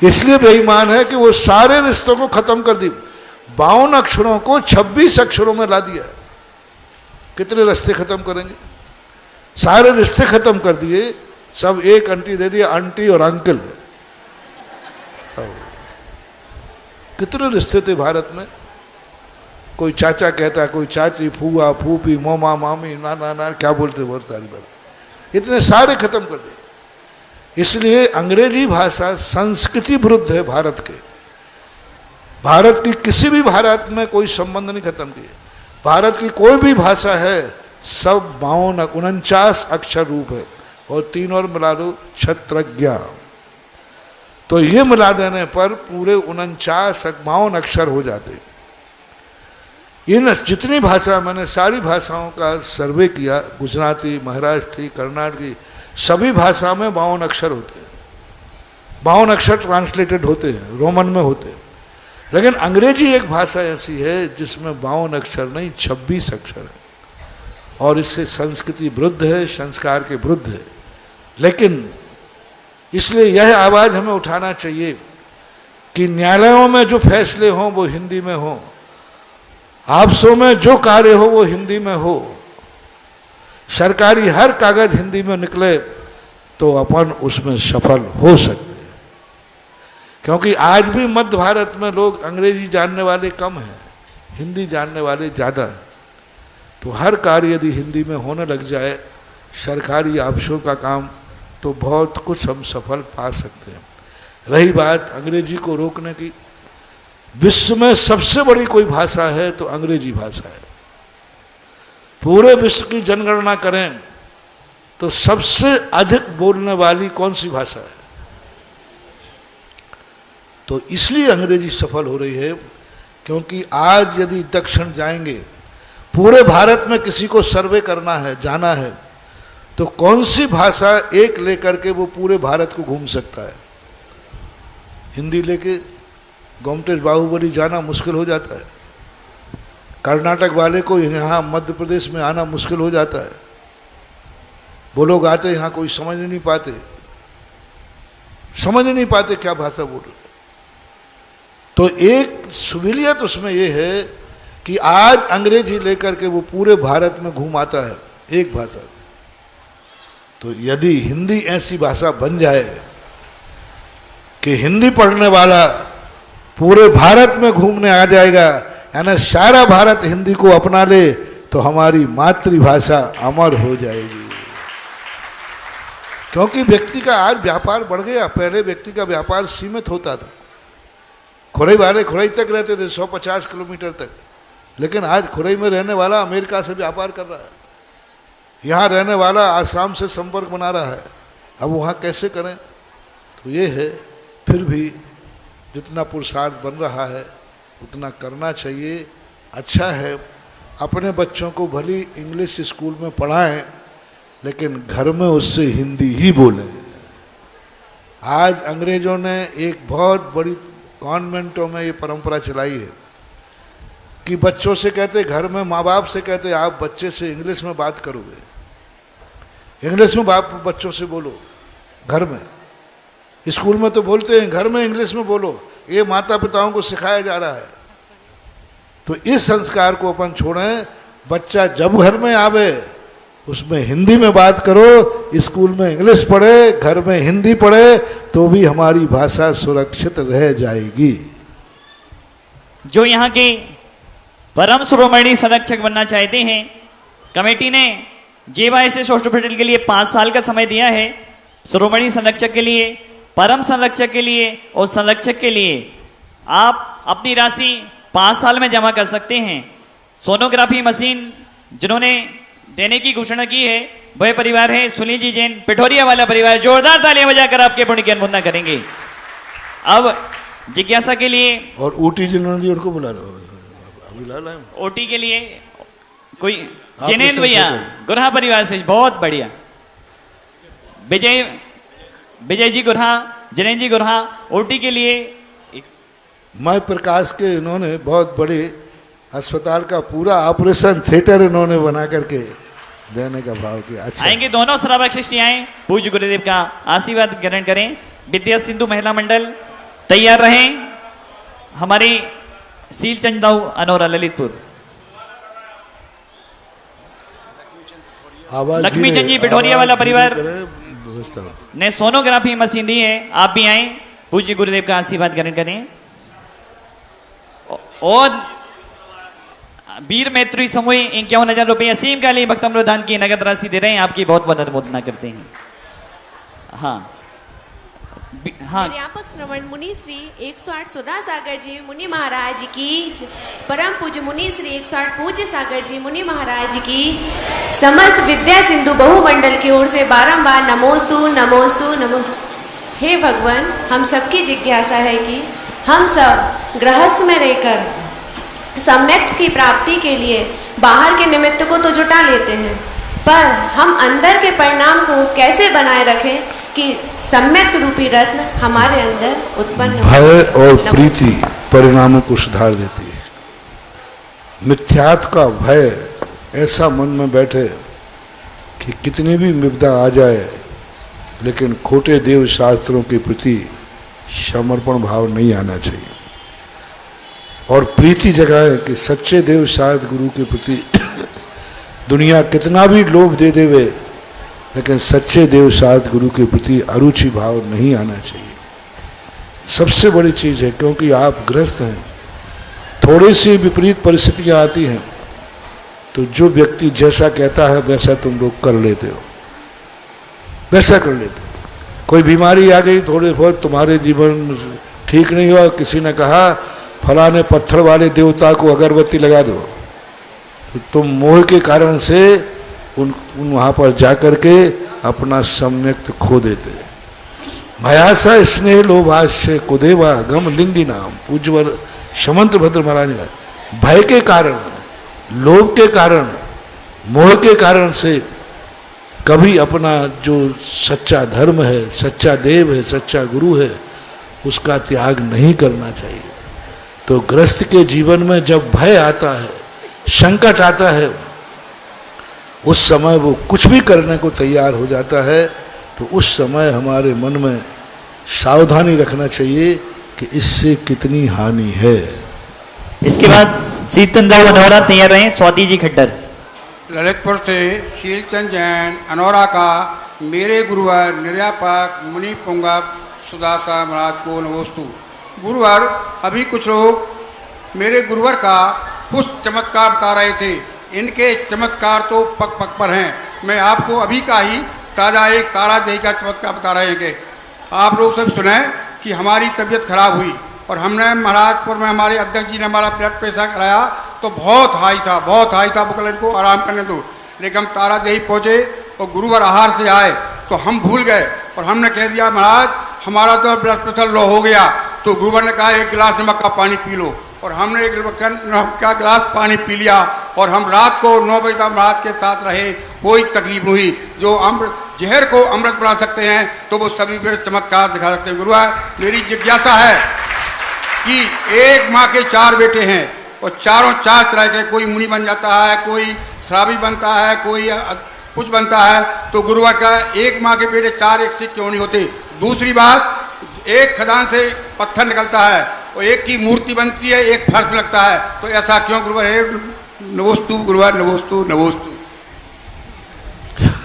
इसलिए बेईमान है कि वो सारे रिश्तों को खत्म कर दी। 52 अक्षरों को 26 अक्षरों में ला दिया। कितने रिश्ते खत्म करेंगे? सारे रिश्ते खत्म कर दिए, सब एक आंटी दे दिया, आंटी और अंकल। कितने रिश्ते थे भारत में? कोई चाचा कहता, कोई चाची, फूआ, फूफी, मोमा, मामी, नाना, नाना, क्या बोलते बहुत सारी बात। इतने सारे खत्म कर दिए। इसलिए अंग्रेजी भाषा संस्कृति विरुद्ध है भारत के। भारत की किसी भी भारत में कोई संबंध नहीं खत्म किए। भारत की कोई भी भाषा है सब 49 अक्षर रूप है और 3 और मिला लो क्षत्रज्ञ। तो ये मिला देने पर पूरे 52 अक्षर हो जाते। इन जितनी भाषा, मैंने सारी भाषाओं का सर्वे किया, गुजराती, महाराष्ट्री, कर्नाटकी, सभी भाषा में 52 अक्षर होते हैं। 52 अक्षर ट्रांसलेटेड होते हैं, रोमन में होते हैं। लेकिन अंग्रेजी एक भाषा ऐसी है जिसमें 52 अक्षर नहीं 26 अक्षर है और इससे संस्कृति विरुद्ध है, संस्कार के विरुद्ध है। लेकिन इसलिए यह आवाज़ हमें उठाना चाहिए कि न्यायालयों में जो फैसले हों वो हिंदी में हों, आपसों में जो कार्य हो वो हिंदी में हो, सरकारी हर कागज हिंदी में निकले तो अपन उसमें सफल हो सकते। क्योंकि आज भी मध्य भारत में लोग अंग्रेजी जानने वाले कम हैं, हिंदी जानने वाले ज़्यादा हैं। तो हर कार्य यदि हिंदी में होने लग जाए, सरकारी ऑफिसों का काम, तो बहुत कुछ हम सफल पा सकते हैं। रही बात अंग्रेजी को रोकने की, विश्व में सबसे बड़ी कोई भाषा है तो अंग्रेजी भाषा है। पूरे विश्व की जनगणना करें तो सबसे अधिक बोलने वाली कौन सी भाषा है? तो इसलिए अंग्रेजी सफल हो रही है, क्योंकि आज यदि दक्षिण जाएंगे, पूरे भारत में किसी को सर्वे करना है, जाना है, तो कौन सी भाषा एक लेकर के वो पूरे भारत को घूम सकता है? हिंदी लेके गोमटेश बाहुबली जाना मुश्किल हो जाता है। कर्नाटक वाले को यहाँ मध्य प्रदेश में आना मुश्किल हो जाता है। वो लोग आते यहाँ कोई समझ नहीं पाते क्या भाषा बोल रहे। तो एक सुविलियत उसमें ये है कि आज अंग्रेजी लेकर के वो पूरे भारत में घूम आता है, एक भाषा। तो यदि हिंदी ऐसी भाषा बन जाए कि हिंदी पढ़ने वाला पूरे भारत में घूमने आ जाएगा, यानी सारा भारत हिंदी को अपना ले, तो हमारी मातृभाषा अमर हो जाएगी। क्योंकि व्यक्ति का आज व्यापार बढ़ गया। पहले व्यक्ति का व्यापार सीमित होता था, खुरई वाले खुरई तक रहते थे, 150 किलोमीटर तक। लेकिन आज खुरई में रहने वाला अमेरिका से व्यापार कर रहा है, यहाँ रहने वाला आसाम से संपर्क बना रहा है। अब वहाँ कैसे करें? तो ये है, फिर भी जितना पुरुषार्थ बन रहा है उतना करना चाहिए। अच्छा है, अपने बच्चों को भली इंग्लिश स्कूल में पढ़ाएं, लेकिन घर में उससे हिंदी ही बोलें। आज अंग्रेजों ने एक बहुत बड़ी कॉन्वेंटों में ये परंपरा चलाई है कि बच्चों से कहते, घर में माँ बाप से कहते, आप बच्चे से इंग्लिश में बात करोगे, इंग्लिश में बाप बच्चों से बोलो। घर में, स्कूल में तो बोलते हैं, घर में इंग्लिश में बोलो। ये माता पिताओं को सिखाया जा रहा है। तो इस संस्कार को अपन छोड़ें। बच्चा जब घर में आवे उसमें हिंदी में बात करो, स्कूल में इंग्लिश पढ़े, घर में हिंदी पढ़े, तो भी हमारी भाषा सुरक्षित रह जाएगी। जो यहाँ के परम शिरोमणि संरक्षक बनना चाहते हैं, कमेटी ने JYSS हॉस्पिटल के लिए 5 साल का समय दिया है। शिरोमणि संरक्षक के लिए, परम संरक्षक के लिए और संरक्षक के लिए आप अपनी राशि 5 साल में जमा कर सकते हैं। सोनोग्राफी मशीन जिन्होंने देने की घोषणा की है वह परिवार है सुनील जी जैन, पिठोरिया वाला परिवार। जोरदार तालियां बजाकर आपके पुण्य की अनुमोदना करेंगे। अब जिज्ञासा के लिए और ऊटी जिन्होंने दी उनको बुला लो, बुला लो। ओटी के लिए कोई जिनेंद्र भैया गुरहा परिवार से, बहुत बढ़िया। विजय जी गुरहा, जिनेंद्र जी गुरहा। ओटी के लिए मैं प्रकाश के इन्होंने बहुत बड़े अस्पताल का पूरा ऑपरेशन थिएटर इन्होंने बना करके देने का भाव किया। अच्छा, आएंगे दोनों श्रावक आए, पूज्य गुरुदेव का आशीर्वाद ग्रहण करें। विद्या सिंधु महिला मंडल तैयार रहें। हमारी सील चंदाऊ अनोरा ललितपुर, लक्ष्मी चंद जी पिठोरिया वाला परिवार ने सोनोग्राफी मशीन दी है। आप भी आए, पूज्य गुरुदेव का आशीर्वाद ग्रहण करें। और वीर मैत्री समूह 51,000 रुपये असीम काली भक्तम प्रधान की नगद राशि दे रहे हैं। आपकी बहुत बहुत अनुमोदना करते हैं। हाँ निर्यापक श्रवण मुनि श्री 108 सुधा सागर जी मुनि महाराज की, परम पूज्य मुनि श्री 108 पूज्य सागर जी मुनि महाराज की, समस्त विद्या सिंधु बहुमंडल की ओर से बारंबार नमोस्तु नमोस्तु नमोस्तु। हे भगवान, हम सबकी जिज्ञासा है कि हम सब गृहस्थ में रहकर सम्यक की प्राप्ति के लिए बाहर के निमित्त को तो जुटा लेते हैं, पर हम अंदर के परिणाम को कैसे बनाए रखें कि सम्यक रूपी रत्न हमारे अंदर उत्पन्न हो। भय और प्रीति परिणामों को सुधार देती है। मिथ्यात्व का भय ऐसा मन में बैठे कि कितनी भी विपदा आ जाए, लेकिन खोटे देव शास्त्रों के प्रति समर्पण भाव नहीं आना चाहिए। और प्रीति जगाए कि सच्चे देव शास्त्र गुरु के प्रति दुनिया कितना भी लोभ दे देवे, लेकिन सच्चे देव शास्त्र गुरु के प्रति अरुचि भाव नहीं आना चाहिए। सबसे बड़ी चीज़ है, क्योंकि आप गृहस्थ हैं, थोड़ी सी विपरीत परिस्थितियाँ आती हैं तो जो व्यक्ति जैसा कहता है वैसा तुम लोग कर लेते हो, वैसा कर लेते हो। कोई बीमारी आ गई, थोड़े बहुत तुम्हारे जीवन ठीक नहीं हुआ, किसी ने कहा फलाने पत्थर वाले देवता को अगरबत्ती लगा दो, तो तुम मोह के कारण से उन वहाँ पर जा कर के अपना सम्यक्त खो देते। भयासा स्नेह लोभाश्य कुदेवा गम लिंगी नाम, पूज्यवर शमंत्र भद्र महाराज ने भय के कारण, लोभ के कारण, मोह के कारण से कभी अपना जो सच्चा धर्म है, सच्चा देव है, सच्चा गुरु है, उसका त्याग नहीं करना चाहिए। तो गृहस्थ के जीवन में जब भय आता है, संकट आता है, उस समय वो कुछ भी करने को तैयार हो जाता है। तो उस समय हमारे मन में सावधानी रखना चाहिए कि इससे कितनी हानि है। इसके बाद शीतचंद्र अनोरा तैयार रहे। स्वाति जी खट्टर। ललितपुर से शीलचंद जैन अनोरा का मेरे गुरुवर निर्यापक मुनि पुंगव सुदासा महाराज को नमोस्तु। गुरुवर, अभी कुछ लोग मेरे गुरुवर का कुछ चमत्कार बता रहे थे, इनके चमत्कार तो पग पग पर हैं। मैं आपको अभी का ही ताज़ा एक तारा देही का चमत्कार बता रहे हैं कि आप लोग सब सुने कि हमारी तबीयत खराब हुई और हमने महाराजपुर में हमारे अध्यक्ष जी ने हमारा ब्लड प्रेशर कराया तो बहुत हाई था, बहुत हाई था, बुकलन को आराम करने दो। लेकिन हम तारा देही पहुँचे और गुरुवर आहार से आए तो हम भूल गए और हमने कह दिया महाराज हमारा तो ब्लड प्रेशर लो हो गया। तो गुरुवर ने कहा एक गिलास नमक का पानी पी लो और हमने एक नमक का गिलास पानी पी लिया और हम रात को 9 बजे तक महाराज के साथ रहे, कोई तकलीफ नहीं हुई। जो अमृत जहर को अमृत बना सकते हैं तो वो सभी पे चमत्कार दिखा सकते हैं। गुरुवर, मेरी जिज्ञासा है कि एक माँ के 4 बेटे हैं और चारों 4 तरह के, कोई मुनि बन जाता है, कोई श्रावी बनता है, कोई कुछ बनता है, तो गुरुवर का एक माँ के बेटे 4 एक से क्यों नहीं होते? दूसरी बात, एक खदान से पत्थर निकलता है और एक की मूर्ति बनती है, एक फर्श लगता है, तो ऐसा क्यों गुरुवर है? नमोस्तु गुरुवर, नमोस्तु नमोस्तु।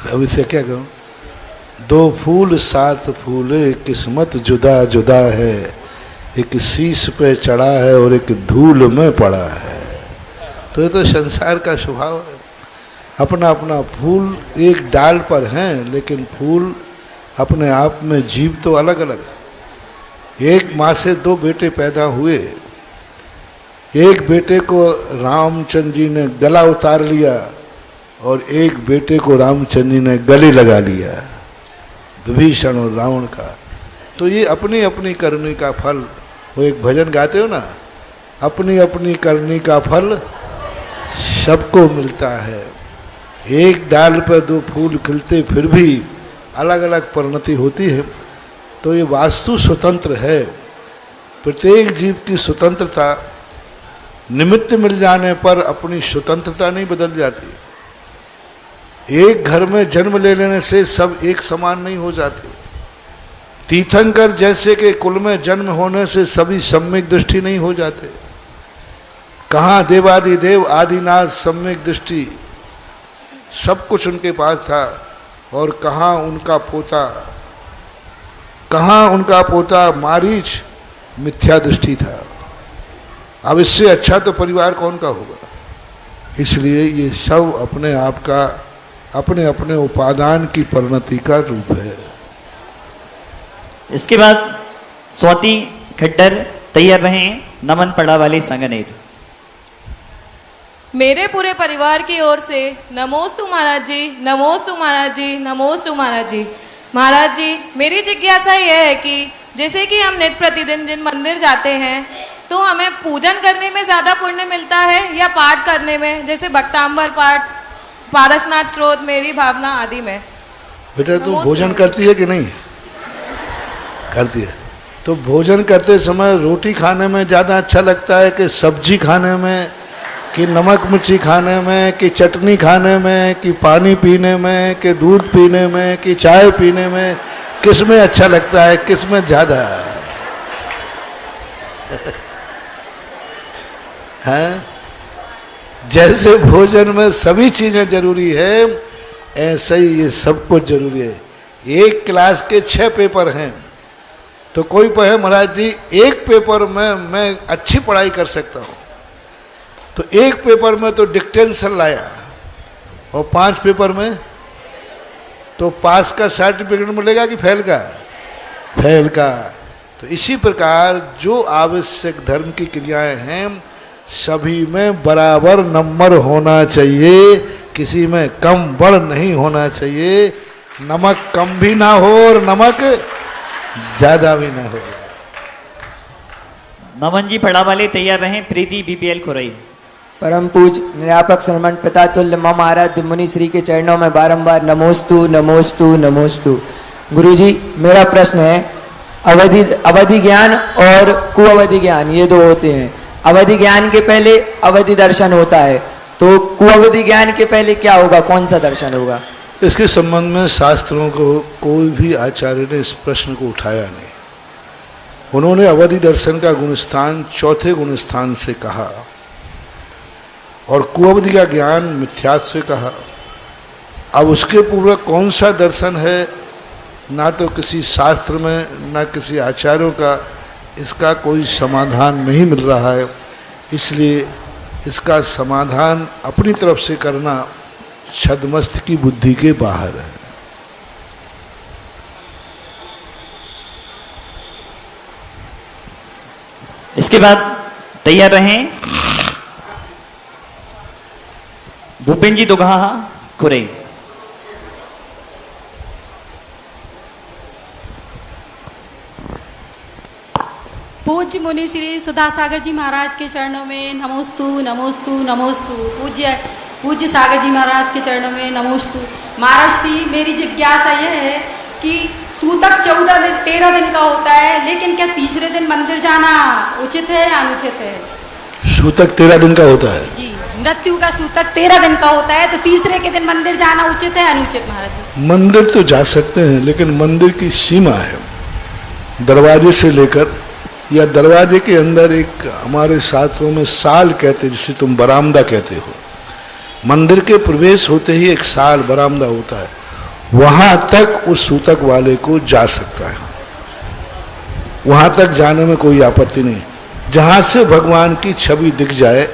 अब इसे क्या कहूँ? 2 फूल 7 फूले, किस्मत जुदा जुदा है, एक शीश पे चढ़ा है और एक धूल में पड़ा है। तो ये तो संसार का स्वभाव है। अपना अपना फूल एक डाल पर हैं, लेकिन फूल अपने आप में जीव तो अलग अलग है। एक माँ से 2 बेटे पैदा हुए, एक बेटे को रामचंद्र जी ने गला उतार लिया और एक बेटे को रामचंद्र जी ने गले लगा लिया, विभीषण और रावण का। तो ये अपनी अपनी करनी का फल, वो एक भजन गाते हो ना, अपनी अपनी करनी का फल सबको मिलता है। एक डाल पर 2 फूल खिलते फिर भी अलग अलग परिणति होती है। तो ये वास्तु स्वतंत्र है, प्रत्येक जीव की स्वतंत्रता निमित्त मिल जाने पर अपनी स्वतंत्रता नहीं बदल जाती। एक घर में जन्म ले लेने से सब एक समान नहीं हो जाते। तीर्थंकर जैसे के कुल में जन्म होने से सभी सम्यक दृष्टि नहीं हो जाते। कहाँ देवादिदेव आदिनाथ सम्यक दृष्टि सब कुछ उनके पास था, और कहाँ उनका पोता मारीच मिथ्या दृष्टि था। अब इससे अच्छा तो परिवार कौन का होगा? इसलिए ये सब अपने आप का, अपने अपने उपादान की परिणति का रूप है। इसके बाद स्वाति खट्टर तैयार रहे। नमन पड़ा वाली संगनेर। मेरे पूरे परिवार की ओर से नमोस्तु महाराज जी, नमोस्तु महाराज जी, नमोस्तु महाराज जी। महाराज जी, मेरी जिज्ञासा यह है कि जैसे कि हम नित्य प्रतिदिन जिन मंदिर जाते हैं तो हमें पूजन करने में ज़्यादा पुण्य मिलता है या पाठ करने में, जैसे भक्तांबर पाठ, पारसनाथ स्रोत, मेरी भावना आदि में? बेटा तू भोजन करती है कि नहीं करती है? तो भोजन करते समय रोटी खाने में ज़्यादा अच्छा लगता है कि सब्जी खाने में, कि नमक मिर्ची खाने में, कि चटनी खाने में, कि पानी पीने में, कि दूध पीने में, कि चाय पीने में? किस में अच्छा लगता है, किस में ज़्यादा है? जैसे भोजन में सभी चीज़ें जरूरी है, ऐसे ही ये सब कुछ जरूरी है। एक क्लास के 6 पेपर हैं, तो कोई कहे महाराज जी एक पेपर में मैं अच्छी पढ़ाई कर सकता हूँ, तो एक पेपर में तो डिक्टेंशन लाया, और 5 पेपर में, तो पास का सर्टिफिकेट मिलेगा कि फेल का? फेल का। तो इसी प्रकार जो आवश्यक धर्म की क्रियाएं हैं सभी में बराबर नंबर होना चाहिए, किसी में कम बढ़ नहीं होना चाहिए। नमक कम भी ना हो और नमक ज्यादा भी ना हो। नमन जी पड़ा वाले तैयार रहें। प्रीति बीपीएल खुरई। परम पूज निरापक श्रमण पिता तुल्य मम आराध्य मुनि श्री के चरणों में बारंबार नमोस्तु नमोस्तु नमोस्तु। गुरुजी मेरा प्रश्न है, अवधि ज्ञान और कुअवधि ज्ञान ये दो होते हैं। अवधि ज्ञान के पहले अवधि दर्शन होता है, तो कुअवधि ज्ञान के पहले क्या होगा, कौन सा दर्शन होगा? इसके संबंध में शास्त्रों को कोई भी आचार्य ने इस प्रश्न को उठाया नहीं। उन्होंने अवधि दर्शन का गुणस्थान चौथे गुणस्थान से कहा और कुअवधि का ज्ञान मिथ्यात्व से कहा। अब उसके पूर्व कौन सा दर्शन है, ना तो किसी शास्त्र में ना किसी आचार्यों का इसका कोई समाधान नहीं मिल रहा है। इसलिए इसका समाधान अपनी तरफ से करना छद्मस्त की बुद्धि के बाहर है। इसके बाद तैयार रहें। भूपेन जी दुगहा खुरई। पूज्य मुनि श्री सुधा सागर जी महाराज के चरणों में नमोस्तु नमोस्तु नमोस्तु। पूज्य सागर जी महाराज के चरणों में नमोस्तु। महाराज श्री मेरी जिज्ञासा यह है कि सूतक 13 दिन का होता है, लेकिन क्या तीसरे दिन मंदिर जाना उचित है या अनुचित है? सूतक 13 दिन का होता है जी, मृत्यु का सूतक 13 दिन का होता है, तो तीसरे के दिन मंदिर जाना उचित है अनुचित? महाराज जी मंदिर तो जा सकते हैं, लेकिन मंदिर की सीमा है। दरवाजे से लेकर या दरवाजे के अंदर एक हमारे शास्त्रों में साल कहते, जिसे तुम बरामदा कहते हो। मंदिर के प्रवेश होते ही एक साल बरामदा होता है, वहां तक उस सूतक वाले को जा सकता है। वहां तक जाने में कोई आपत्ति नहीं। जहां से भगवान की छवि दिख जाए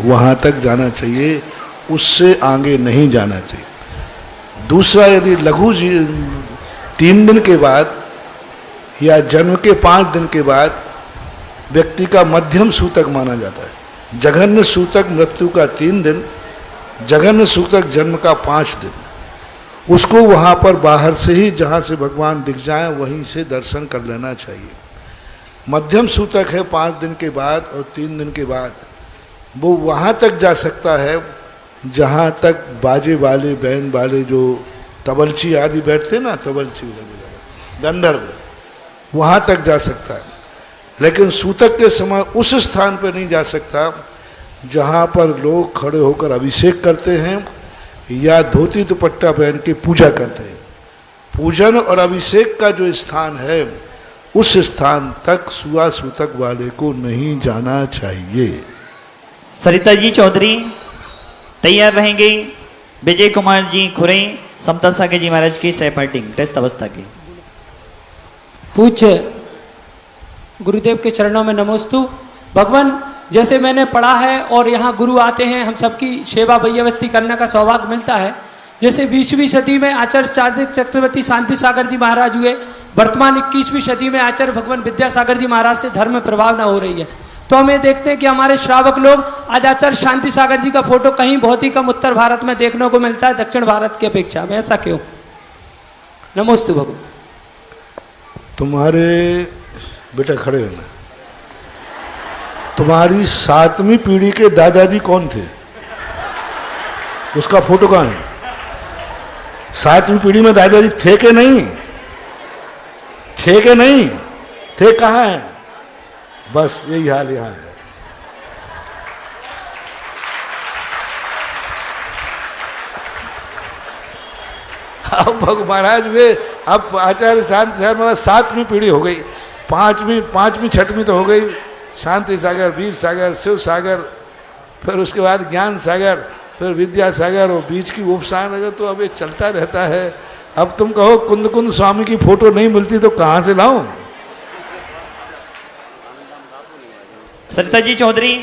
वहां तक जाना चाहिए, उससे आगे नहीं जाना चाहिए। दूसरा, यदि लघु 3 दिन के बाद या जन्म के 5 दिन के बाद व्यक्ति का मध्यम सूतक माना जाता है। जघन्य सूतक मृत्यु का 3 दिन, जघन्य सूतक जन्म का 5 दिन। उसको वहां पर बाहर से ही जहां से भगवान दिख जाए वहीं से दर्शन कर लेना चाहिए। मध्यम सूतक है 5 दिन के बाद और 3 दिन के बाद, वो वहां तक जा सकता है जहां तक बाजे वाले बैंड वाले जो तबलची आदि बैठते ना, तबलची गंधर्व, वहां तक जा सकता है। लेकिन सूतक के समय उस स्थान पर नहीं जा सकता जहां पर लोग खड़े होकर अभिषेक करते हैं या धोती दुपट्टा पहन के पूजा करते हैं। पूजन और अभिषेक का जो स्थान है उस स्थान तक सुआ सूतक वाले को नहीं जाना चाहिए। सरिता जी चौधरी तैयार रहेंगे। विजय कुमार जी खुरई समता सागर जी महाराज की सहपाठी टेस्ट अवस्था की। पूज्य गुरुदेव के चरणों में नमोस्तु। भगवान, जैसे मैंने पढ़ा है और यहाँ गुरु आते हैं, हम सबकी सेवा भैयावृत्ति करने का सौभाग्य मिलता है। जैसे 20वीं सदी में आचार्य चार्जिक चक्रवर्ती शांति सागर जी महाराज हुए, वर्तमान 21वीं सदी में आचार्य भगवान विद्यासागर जी महाराज से धर्म में प्रभावना हो रही है। तो हमें देखते हैं कि हमारे श्रावक लोग आज आचार्य शांति सागर जी का फोटो कहीं बहुत ही कम उत्तर भारत में देखने को मिलता है दक्षिण भारत की अपेक्षा में। ऐसा क्यों? नमोस्तु भगवान। तुम्हारे बेटा खड़े रहना, तुम्हारी 7वीं पीढ़ी के दादाजी कौन थे? उसका फोटो कहाँ है? 7वीं पीढ़ी में दादाजी थे कि नहीं? थे कि नहीं थे? कहाँ हैं? बस यही हाल यहाँ है। अब महाराज वे, अब आचार्य शांति सागर महाराज 7वीं पीढ़ी हो गई, 5वीं 6वीं तो हो गई। शांति सागर, वीर सागर, शिव सागर, फिर उसके बाद ज्ञान सागर, फिर विद्या सागर और बीच की उपसान अगर, तो अब ये चलता रहता है। अब तुम कहो कुंद कुंद स्वामी की फोटो नहीं मिलती तो कहाँ से लाऊं? सरिता जी चौधरी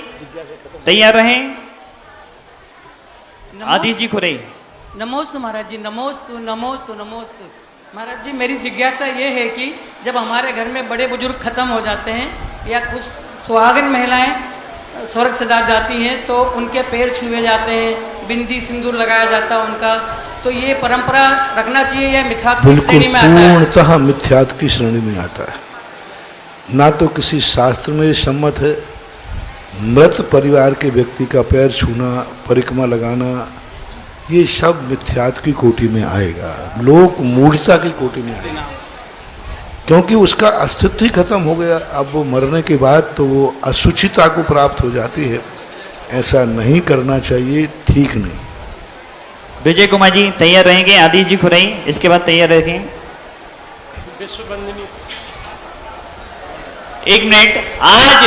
तैयार रहें। आदिश जी खुरई। नमोस्तु महाराज जी, नमोस्तु नमोस्तु नमोस्तु। महाराज जी मेरी जिज्ञासा ये है कि जब हमारे घर में बड़े बुजुर्ग खत्म हो जाते हैं या कुछ सुहागन महिलाएं स्वर्ग सदा जाती हैं तो उनके पैर छुए जाते हैं, बिंदी सिंदूर लगाया जाता है उनका, तो ये परंपरा रखना चाहिए या मिथ्यात्व की श्रेणी में आता है? पूर्णतः मिथ्यात्व की श्रेणी में आता है। ना तो किसी शास्त्र में सम्मत है। मृत परिवार के व्यक्ति का पैर छूना, परिक्रमा लगाना, ये सब मिथ्यात्व की कोटि में आएगा, लोक मूढ़ता की कोटि में आएगा, क्योंकि उसका अस्तित्व ही खत्म हो गया। अब वो मरने के बाद तो वो असुचिता को प्राप्त हो जाती है। ऐसा नहीं करना चाहिए, ठीक नहीं। विजय कुमार जी तैयार रहेंगे, आदिश जी खुरई इसके बाद तैयार रहेंगे। एक मिनट, आज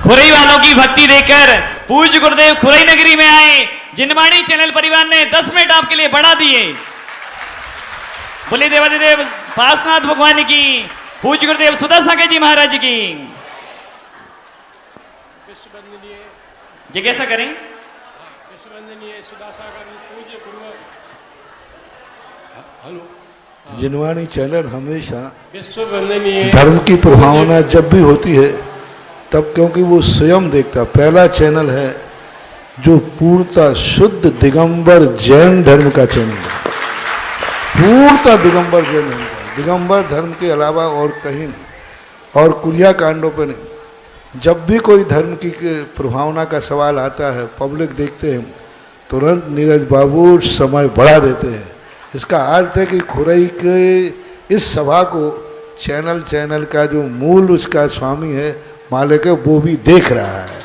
खुरई वालों की भक्ति देखकर पूज्य गुरुदेव खुरई नगरी में आए। जिनवाणी चैनल परिवार ने 10 मिनट आपके लिए बढ़ा दिए। बोले देवादिदेव पासनाथ भगवान की, पूज्य गुरुदेव सुधा सागर जी महाराज की। जिज्ञासा करें। जिनवाणी चैनल हमेशा धर्म की प्रभावना जब भी होती है तब, क्योंकि वो स्वयं देखता, पहला चैनल है जो पूर्णतः शुद्ध दिगंबर जैन धर्म का चैनल है। पूर्णतः दिगंबर जैन धर्म का, दिगंबर धर्म के अलावा और कहीं नहीं, और कुरिया कांडों पे नहीं। जब भी कोई धर्म की प्रभावना का सवाल आता है, पब्लिक देखते हैं, तुरंत नीरज बाबू समय बढ़ा देते हैं। इसका अर्थ है कि खुरई के इस सभा को चैनल का जो मूल उसका स्वामी है, मालिक है, वो भी देख रहा है।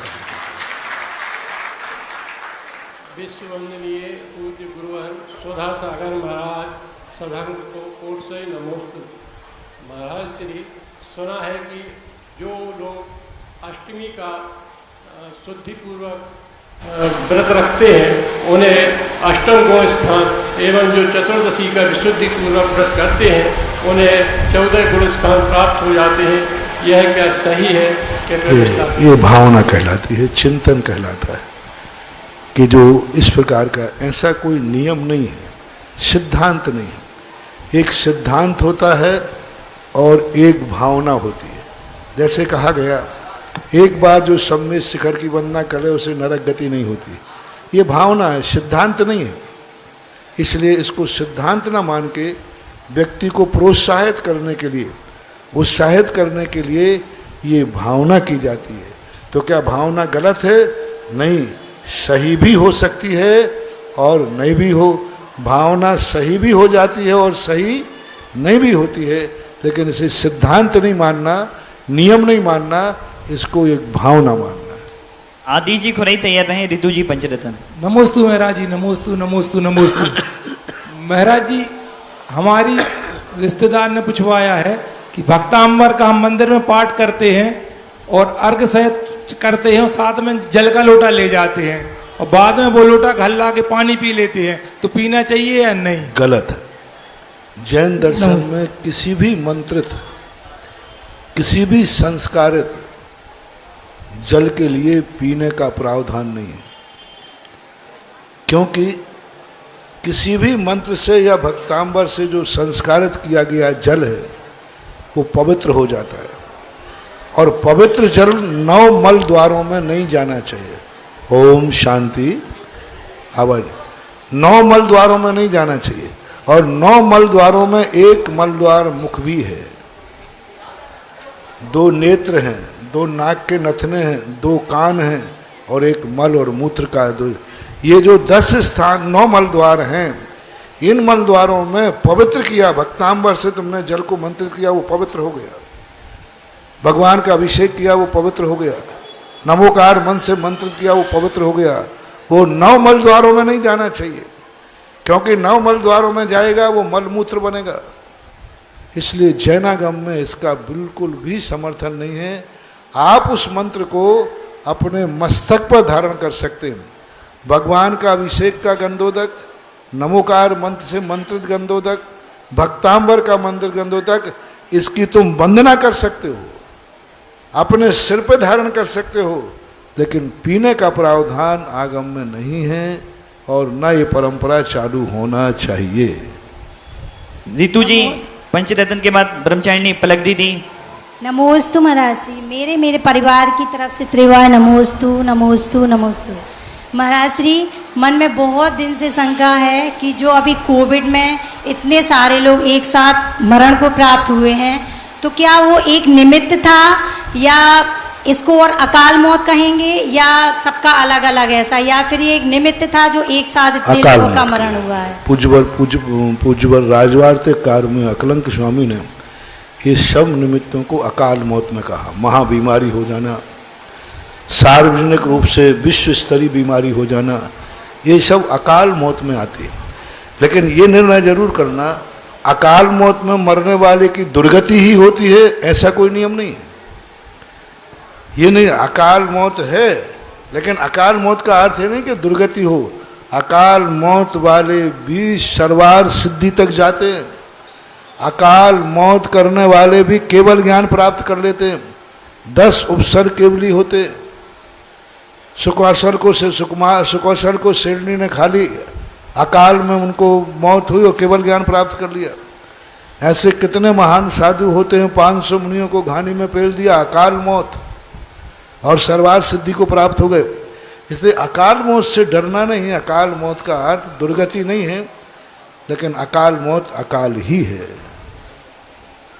विश्ववंदनीय पूज्य गुरुवर सुधा सागर महाराज सदंग को कोट से नमोस्तु। महाराज श्री, सुना है कि जो लोग अष्टमी का शुद्धिपूर्वक व्रत रखते हैं उन्हें अष्टम गो स्थान एवं जो चतुर्दशी का विशुद्धिपूर्वक व्रत करते हैं उन्हें 14 गुण स्थान प्राप्त हो जाते हैं। यह क्या सही है? ये भावना कहलाती है, चिंतन कहलाता है कि जो इस प्रकार का ऐसा कोई नियम नहीं है, सिद्धांत नहीं है। एक सिद्धांत होता है और एक भावना होती है। जैसे कहा गया, एक बार जो सम्मित शिखर की वंदना करे उसे नरक गति नहीं होती। ये भावना है, सिद्धांत नहीं है। इसलिए इसको सिद्धांत ना मान के व्यक्ति को प्रोत्साहित करने के लिए, उत्साहित करने के लिए ये भावना की जाती है। तो क्या भावना गलत है? नहीं, सही भी हो सकती है और नहीं भी हो। भावना सही भी हो जाती है और सही नहीं भी होती है, लेकिन इसे सिद्धांत नहीं मानना, नियम नहीं मानना, इसको एक भावना मानना। आदिश जी खुरई तैयार रहे, ऋतु जी पंचरत्न। नमोस्तु महाराज जी, नमोस्तु नमोस्तु नमोस्तु। महाराज जी, हमारी रिश्तेदार ने पूछवाया है कि भक्तांबर का हम मंदिर में पाठ करते हैं और अर्घ सहित करते हैं और साथ में जल का लोटा ले जाते हैं और बाद में वो लोटा घल्ला के पानी पी लेते हैं, तो पीना चाहिए या नहीं? गलत है। जैन दर्शन में किसी भी मंत्रित, किसी भी संस्कारित जल के लिए पीने का प्रावधान नहीं है, क्योंकि किसी भी मंत्र से या भक्तांबर से जो संस्कारित किया गया जल है वो पवित्र हो जाता है। और पवित्र जल 9 मल द्वारों में नहीं जाना चाहिए। ओम शांति। आवाज 9 मल द्वारों में नहीं जाना चाहिए। और 9 मल द्वारों में एक मल द्वार मुख भी है, 2 नेत्र हैं, 2 नाक के नथने हैं, 2 कान हैं और एक मल और मूत्र का 2। ये जो 10 स्थान 9 मल द्वार हैं, इन मल द्वारों में पवित्र किया, भक्तांबर से तुमने जल को मंत्रित किया, वो पवित्र हो गया। भगवान का अभिषेक किया, वो पवित्र हो गया। नमोकार मन से मंत्रित किया, वो पवित्र हो गया। वो 9 मल द्वारों में नहीं जाना चाहिए, क्योंकि 9 मल द्वारों में जाएगा वो मल मूत्र बनेगा। इसलिए जैनागम में इसका बिल्कुल भी समर्थन नहीं है। आप उस मंत्र को अपने मस्तक पर धारण कर सकते हैं। भगवान का अभिषेक का गंधोदक, नमोकार मंत्र से मंत्रित गंधोदक, भक्तांबर का मंत्र गंधोदक, इसकी तुम वंदना कर सकते हो, अपने सिर पर धारण कर सकते हो, लेकिन पीने का प्रावधान आगम में नहीं है और न ये परंपरा चालू होना चाहिए। रितु जी पंचरत्न के बाद ब्रह्मचारिणी पलक दीदी। नमोस्तु महाराज श्री, मेरे परिवार की तरफ से त्रिवार नमोस्तु नमोस्तु नमोस्तु। महाराज श्री, मन में बहुत दिन से शंका है कि जो अभी कोविड में इतने सारे लोग एक साथ मरण को प्राप्त हुए हैं, तो क्या वो एक निमित्त था या इसको और अकाल मौत कहेंगे या सबका अलग अलग ऐसा, या फिर ये एक निमित्त था जो एक साथ इतने लोगों का मरण हुआ है? पूज्यवर राजवार्ते कार में अकलंक स्वामी ने ये सब निमित्तों को अकाल मौत में कहा। महाबीमारी हो जाना, सार्वजनिक रूप से विश्व स्तरीय बीमारी हो जाना, ये सब अकाल मौत में आती है। लेकिन ये निर्णय जरूर करना, अकाल मौत में मरने वाले की दुर्गति ही होती है ऐसा कोई नियम नहीं है। ये नहीं, अकाल मौत है, लेकिन अकाल मौत का अर्थ है नहीं कि दुर्गति हो। अकाल मौत वाले भी सर्वार सिद्धि तक जाते हैं। अकाल मौत करने वाले भी केवल ज्ञान प्राप्त कर लेते हैं। 10 उपसर्ग केवली होते। सुकौशल को शेरनी ने खा ली, अकाल में उनको मौत हुई और केवल ज्ञान प्राप्त कर लिया। ऐसे कितने महान साधु होते हैं, 500 मुनियों को घानी में पेल दिया, अकाल मौत, और सर्वार सिद्धि को प्राप्त हो गए। इसलिए अकाल मौत से डरना नहीं है। अकाल मौत का अर्थ दुर्गति नहीं है, लेकिन अकाल मौत अकाल ही है।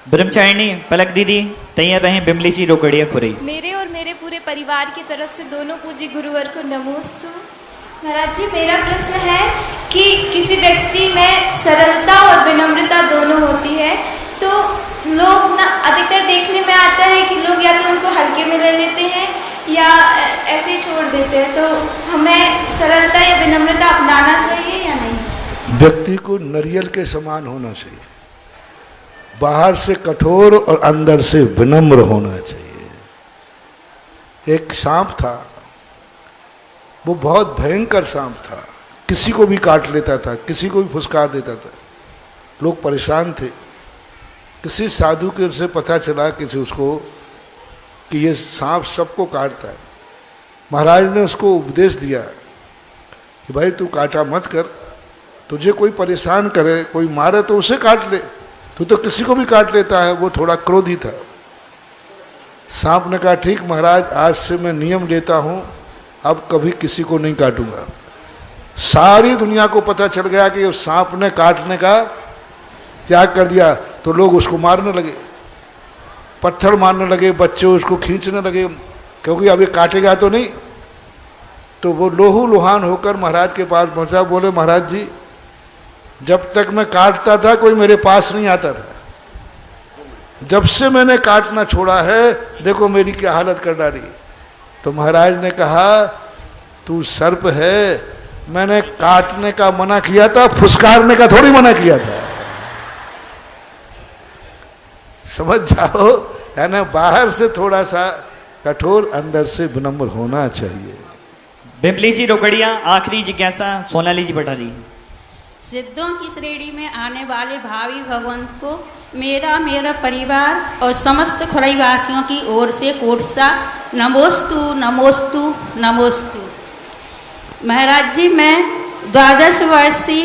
ब्रह्मचारिणी पलक दीदी तैयार रहें। बिमली जी रोकड़िया खुरई। मेरे और मेरे पूरे परिवार की तरफ से दोनों पूज्य गुरुवर को नमोस्तु। महाराज जी, मेरा प्रश्न है कि किसी व्यक्ति में सरलता और विनम्रता दोनों होती है, तो लोग ना अधिकतर देखने में आता है कि लोग या तो उनको हल्के में ले लेते हैं या ऐसे ही छोड़ देते हैं, तो हमें सरलता या विनम्रता अपनाना चाहिए या नहीं? व्यक्ति को नारियल के समान होना चाहिए, बाहर से कठोर और अंदर से विनम्र होना चाहिए। एक सांप था, वो बहुत भयंकर सांप था, किसी को भी काट लेता था, किसी को भी फुसकार देता था। लोग परेशान थे। किसी साधु के से पता चला कि ये सांप सबको काटता है। महाराज ने उसको उपदेश दिया कि भाई तू काटा मत कर, तुझे कोई परेशान करे, कोई मारे तो उसे काट ले, तू तो किसी को भी काट लेता है। वो थोड़ा क्रोधी था। सांप ने कहा ठीक महाराज, आज से मैं नियम लेता हूँ, अब कभी किसी को नहीं काटूंगा। सारी दुनिया को पता चल गया कि सांप ने काटने का त्याग कर दिया, तो लोग उसको मारने लगे, पत्थर मारने लगे, बच्चे उसको खींचने लगे, क्योंकि अभी काटेगा तो नहीं। तो वो लोहू लुहान होकर महाराज के पास पहुंचा। बोले महाराज जी, जब तक मैं काटता था कोई मेरे पास नहीं आता था, जब से मैंने काटना छोड़ा है देखो मेरी क्या हालत कर डाली। तो महाराज ने कहा तू सर्प है, मैंने काटने का मना किया था, फुसकारने का थोड़ी मना किया था। समझ जाओ, है ना, बाहर से थोड़ा सा कठोर, अंदर से विनम्र होना चाहिए। बिमली जी रोकड़िया। आखिरी जिज्ञासा सोनाली जी पठारी। सिद्धों की श्रेणी में आने वाले भावी भगवंत को मेरा परिवार और समस्त खुरई वासियों की ओर से कोटसा नमोस्तु नमोस्तु नमोस्तु। महाराज जी, मैं 12 वर्षीय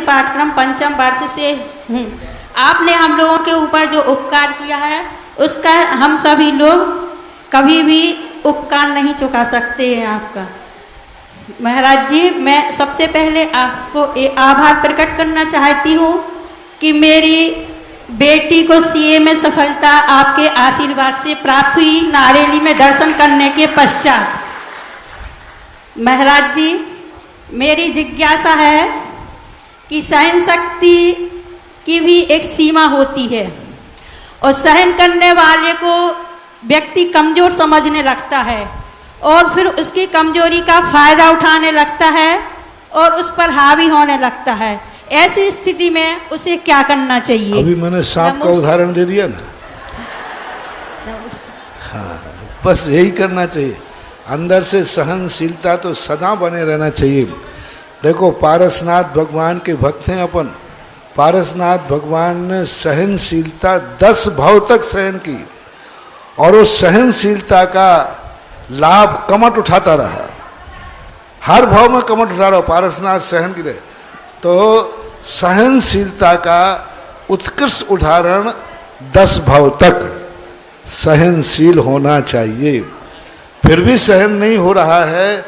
पाठक्रम पंचम वर्ष से हूँ। आपने हम लोगों के ऊपर जो उपकार किया है उसका हम सभी लोग कभी भी उपकार नहीं चुका सकते हैं आपका। महाराज जी, मैं सबसे पहले आपको आभार प्रकट करना चाहती हूँ कि मेरी बेटी को सीए में सफलता आपके आशीर्वाद से प्राप्त हुई, नारेली में दर्शन करने के पश्चात। महाराज जी, मेरी जिज्ञासा है कि सहन शक्ति की भी एक सीमा होती है और सहन करने वाले को व्यक्ति कमज़ोर समझने लगता है और फिर उसकी कमजोरी का फायदा उठाने लगता है और उस पर हावी होने लगता है। ऐसी स्थिति में उसे क्या करना चाहिए? अभी मैंने सांप का उदाहरण दे दिया ना। हाँ, बस यही करना चाहिए। अंदर से सहनशीलता तो सदा बने रहना चाहिए। देखो, पारसनाथ भगवान के भक्त हैं अपन। पारसनाथ भगवान ने सहनशीलता 10 भाव तक सहन की और उस सहनशीलता का लाभ कमट उठाता रहा। हर भाव में कमठ उतारो, पारसनाथ सहन की रहे। तो सहनशीलता का उत्कृष्ट उदाहरण 10 भाव तक सहनशील होना चाहिए। फिर भी सहन नहीं हो रहा है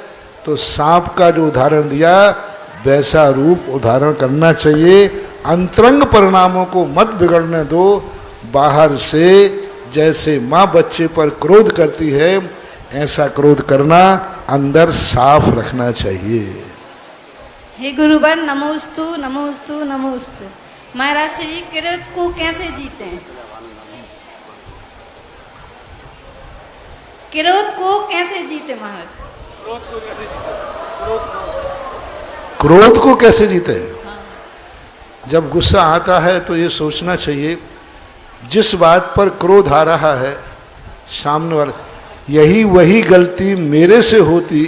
तो सांप का जो उदाहरण दिया वैसा रूप उदाहरण करना चाहिए। अंतरंग परिणामों को मत बिगड़ने दो। बाहर से जैसे माँ बच्चे पर क्रोध करती है ऐसा क्रोध करना अंदर साफ रखना चाहिए। हे गुरुवर नमोस्तु नमोस्तु नमोस्तु। महाराज श्री क्रोध को कैसे जीते हैं? क्रोध को कैसे जीते महाराज? क्रोध को कैसे जीते? जब गुस्सा आता है तो ये सोचना चाहिए जिस बात पर क्रोध आ रहा है सामने वाले, यही वही गलती मेरे से होती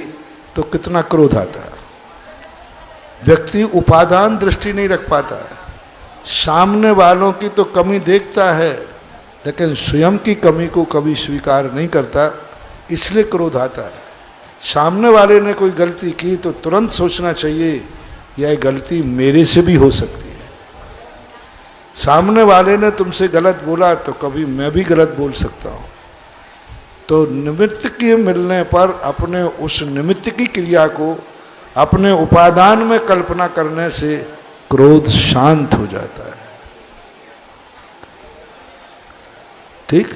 तो कितना क्रोध आता है। व्यक्ति उपादान दृष्टि नहीं रख पाता है। सामने वालों की तो कमी देखता है लेकिन स्वयं की कमी को कभी स्वीकार नहीं करता, इसलिए क्रोध आता है। सामने वाले ने कोई गलती की तो तुरंत सोचना चाहिए यह गलती मेरे से भी हो सकती है। सामने वाले ने तुमसे गलत बोला तो कभी मैं भी गलत बोल सकता हूँ। तो निमित्त के मिलने पर अपने उस निमित्त की क्रिया को अपने उपादान में कल्पना करने से क्रोध शांत हो जाता है। ठीक,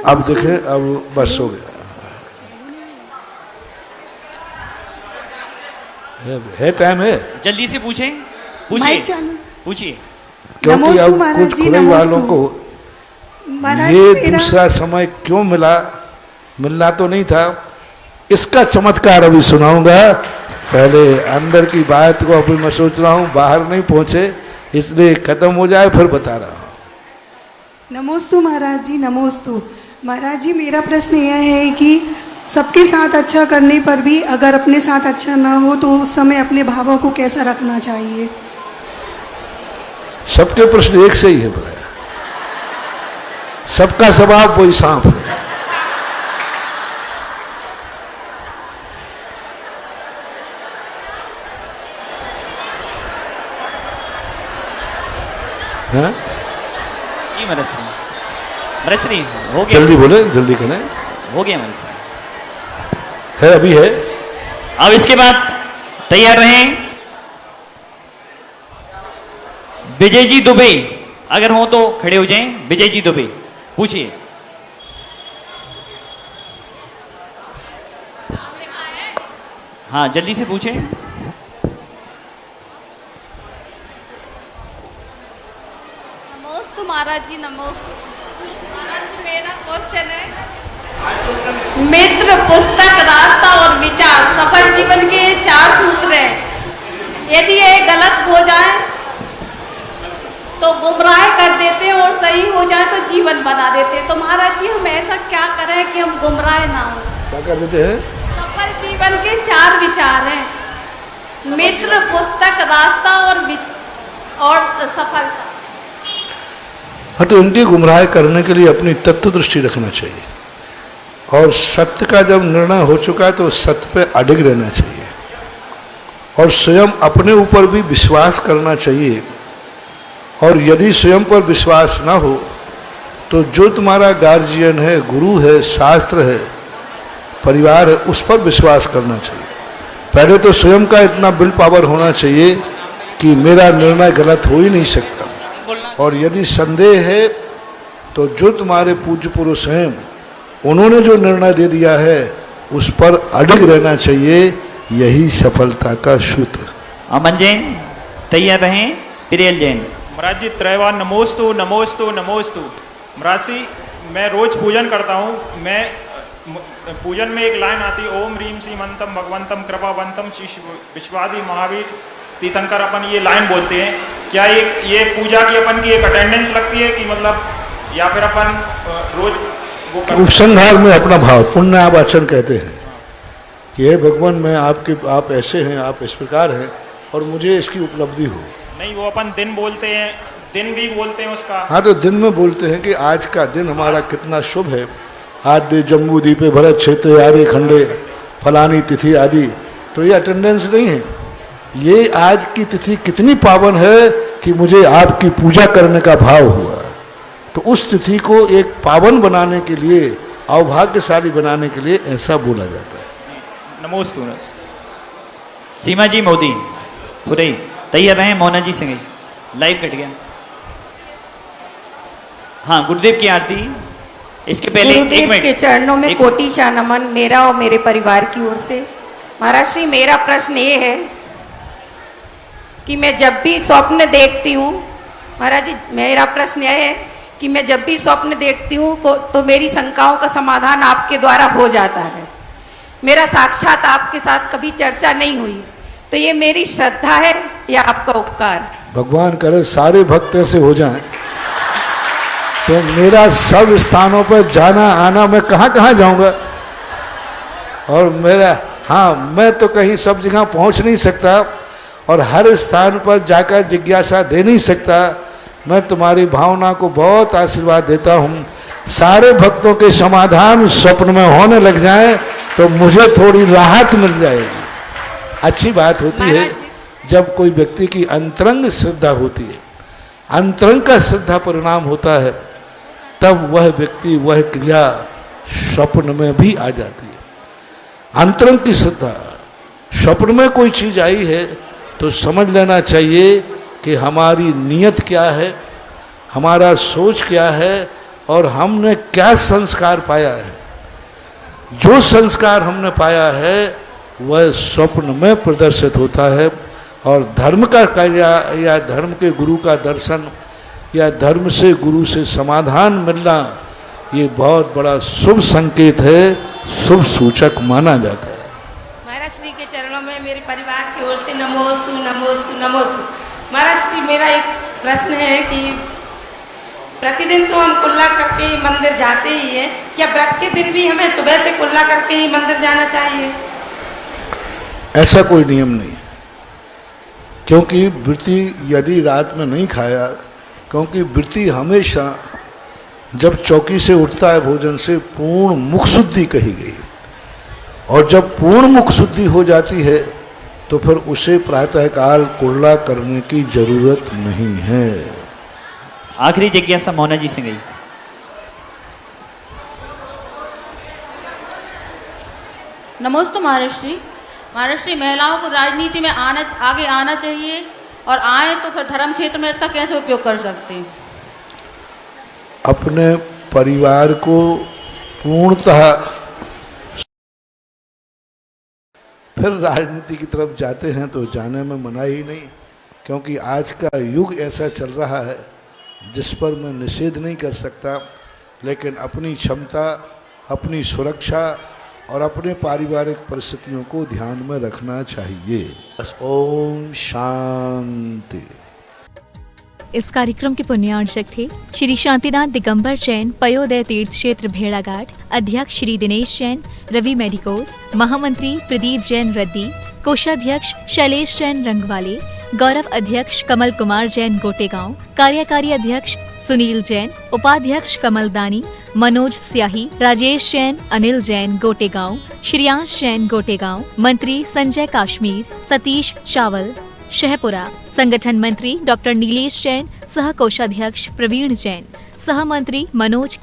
अब देखें, अब बस हो गया है टाइम है। जल्दी से पूछें, माइक पूछिए चालू। पूछिए। क्योंकि नमोस्तु अब महाराज कुछ जी, खुले वालों नमोस्तु। को महाराज ये मेरा- दूसरा समय क्यों मिला, मिलना तो नहीं था, इसका चमत्कार अभी सुनाऊंगा। पहले अंदर की बात को अभी मैं सोच रहा हूँ बाहर नहीं पहुंचे, इसलिए खत्म हो जाए फिर बता रहा हूँ। नमोस्तु महाराज जी, नमोस्तु। महाराज जी मेरा प्रश्न यह है कि सबके साथ अच्छा करने पर भी अगर अपने साथ अच्छा ना हो तो उस समय अपने भावों को कैसा रखना चाहिए? सबके प्रश्न एक से ही है बोला, सबका स्वभाव वही सांप है। हाँ? जी मरसरी हो गया। जल्दी बोले, जल्दी करें। हो गया मरसरी। है अभी है। अब इसके बाद तैयार रहें। विजय जी दुबे अगर हो तो खड़े हो जाएं। विजय जी दुबे पूछिए। हाँ जल्दी से पूछें। नमोस्तु महाराज जी, नमोस्तु महाराज जी। मेरा क्वेश्चन है मित्र, पुस्तक, रास्ता और विचार सफल जीवन के 4 सूत्र हैं। यदि ये गलत हो जाए तो गुमराह कर देते हैं और सही हो जाए तो जीवन बना देते हैं। तो महाराज जी हम ऐसा क्या करें कि हम गुमराह ना हो? क्या कर देते हैं? सफल जीवन के 4 विचार हैं, मित्र, पुस्तक, रास्ता और सफलता। हाँ, तो इनकी गुमराह करने के लिए अपनी तत्व दृष्टि रखना चाहिए और सत्य का जब निर्णय हो चुका है तो सत्य पे अडिग रहना चाहिए और स्वयं अपने ऊपर भी विश्वास करना चाहिए। और यदि स्वयं पर विश्वास ना हो तो जो तुम्हारा गार्जियन है, गुरु है, शास्त्र है, परिवार है, उस पर विश्वास करना चाहिए। पहले तो स्वयं का इतना विल पावर होना चाहिए कि मेरा निर्णय गलत हो ही नहीं सकता। और यदि संदेह है तो जो तुम्हारे पूज्य पुरुष हैं उन्होंने जो निर्णय दे दिया है उस पर अडिग रहना चाहिए। यही सफलता का सूत्र। अमन जैन तैयार रहें। प्रियल जैन। महाराज जी त्रैवार नमोस्तु नमोस्तु नमोस्तु। महाराज जी मैं रोज पूजन करता हूँ। मैं पूजन में एक लाइन आती है, ओम ह्रीम सीमंतम भगवंतम कृपावंतम श्री विश्वादि महावीर तीर्थंकर। अपन ये लाइन बोलते हैं, क्या ये पूजा की अपन की एक अटेंडेंस लगती है कि मतलब या फिर अपन रोज वो उपसंहार में अपना भाव पुण्य आप आचरण कहते हैं कि हे भगवान मैं आप ऐसे हैं, आप इस प्रकार हैं और मुझे इसकी उपलब्धि हो। नहीं, वो अपन दिन बोलते हैं, दिन भी बोलते हैं उसका। हाँ, तो दिन में बोलते हैं कि आज का दिन हमारा कितना शुभ है। आद्य जम्बू दीपे भरत क्षेत्र आर्य खंडे फलानी तिथि आदि, तो ये अटेंडेंस नहीं है। ये आज की तिथि कितनी पावन है कि मुझे आपकी पूजा करने का भाव हुआ, तो उस तिथि को एक पावन बनाने के लिए, अभाग्यशाली बनाने के लिए ऐसा बोला जाता है। नमोस्तु। सीमा जी मोदी खुरई तैयार रहे। मोना जी सिंह लाइव कट गया। हाँ, गुरुदेव की आरती। इसके पहले एक गुरुदेव मिनट के चरणों में कोटि शा नमन मेरा और मेरे परिवार की ओर से। महाराज श्री, मेरा प्रश्न ये है कि मैं जब भी स्वप्न देखती हूँ, महाराज जी मेरा प्रश्न यह है कि मैं जब भी स्वप्न देखती हूँ तो मेरी शंकाओं का समाधान आपके द्वारा हो जाता है। मेरा साक्षात आपके साथ कभी चर्चा नहीं हुई, तो ये मेरी श्रद्धा है या आपका उपकार? भगवान करे सारे भक्त ऐसे हो जाएं, तो मेरा सब स्थानों पर जाना आना, मैं कहाँ कहाँ जाऊँगा। और मेरा, हाँ, मैं तो कहीं सब जगह पहुँच नहीं सकता और हर स्थान पर जाकर जिज्ञासा दे नहीं सकता। मैं तुम्हारी भावना को बहुत आशीर्वाद देता हूँ। सारे भक्तों के समाधान स्वप्न में होने लग जाए तो मुझे थोड़ी राहत मिल जाएगी। अच्छी बात होती है जब कोई व्यक्ति की अंतरंग श्रद्धा होती है, अंतरंग का श्रद्धा परिणाम होता है, तब वह व्यक्ति, वह क्रिया स्वप्न में भी आ जाती है। अंतरंग की श्रद्धा, स्वप्न में कोई चीज आई है तो समझ लेना चाहिए कि हमारी नीयत क्या है, हमारा सोच क्या है और हमने क्या संस्कार पाया है। जो संस्कार हमने पाया है वह स्वप्न में प्रदर्शित होता है। और धर्म का कार्य या धर्म के गुरु का दर्शन या धर्म से गुरु से समाधान मिलना, ये बहुत बड़ा शुभ संकेत है, शुभ सूचक माना जाता है। महाराज श्री के चरणों में मेरे परिवार की ओर से नमोस्तु नमोस्तु नमोस्तु। महाराज श्री, मेरा एक प्रश्न है कि प्रतिदिन तो हम कुल्ला करके मंदिर जाते ही हैं, क्या व्रत के दिन भी हमें सुबह से कुल्ला करके ही मंदिर जाना चाहिए? ऐसा कोई नियम नहीं, क्योंकि वृत्ति यदि रात में नहीं खाया, क्योंकि वृत्ति हमेशा जब चौकी से उठता है भोजन से पूर्ण मुख शुद्धि कही गई, और जब पूर्ण मुख शुद्धि हो जाती है तो फिर उसे प्रातःकाल कुल्ला करने की जरूरत नहीं है। आखिरी जिज्ञासा मोना जी से गई। नमोस्तु महाराष्ट्री। महाराष्ट्री, महिलाओं को राजनीति में आगे आना चाहिए, और आए तो फिर धर्म क्षेत्र में इसका कैसे उपयोग कर सकते हैं? अपने परिवार को पूर्णतः, फिर राजनीति की तरफ जाते हैं तो जाने में मनाही ही नहीं, क्योंकि आज का युग ऐसा चल रहा है जिस पर मैं निषेध नहीं कर सकता, लेकिन अपनी क्षमता, अपनी सुरक्षा और अपने पारिवारिक परिस्थितियों को ध्यान में रखना चाहिए। बस ओम शांति। इस कार्यक्रम के पुण्यार्चक थे श्री शांतिनाथ दिगंबर जैन पयोदय तीर्थ क्षेत्र भेड़ाघाट, अध्यक्ष श्री दिनेश जैन रवि मेडिकोस, महामंत्री प्रदीप जैन रद्दी, कोषाध्यक्ष शैलेश जैन रंगवाले, गौरव अध्यक्ष कमल कुमार जैन गोटेगांव, कार्यकारी अध्यक्ष सुनील जैन, उपाध्यक्ष कमल दानी, मनोज स्याही, राजेश जैन, अनिल जैन गोटेगांव, श्रेयांश जैन गोटेगांव, मंत्री संजय काश्मीर, सतीश चावल शहपुरा, संगठन मंत्री डॉक्टर नीलेश जैन, सह कोषाध्यक्ष प्रवीण जैन, सह मंत्री मनोज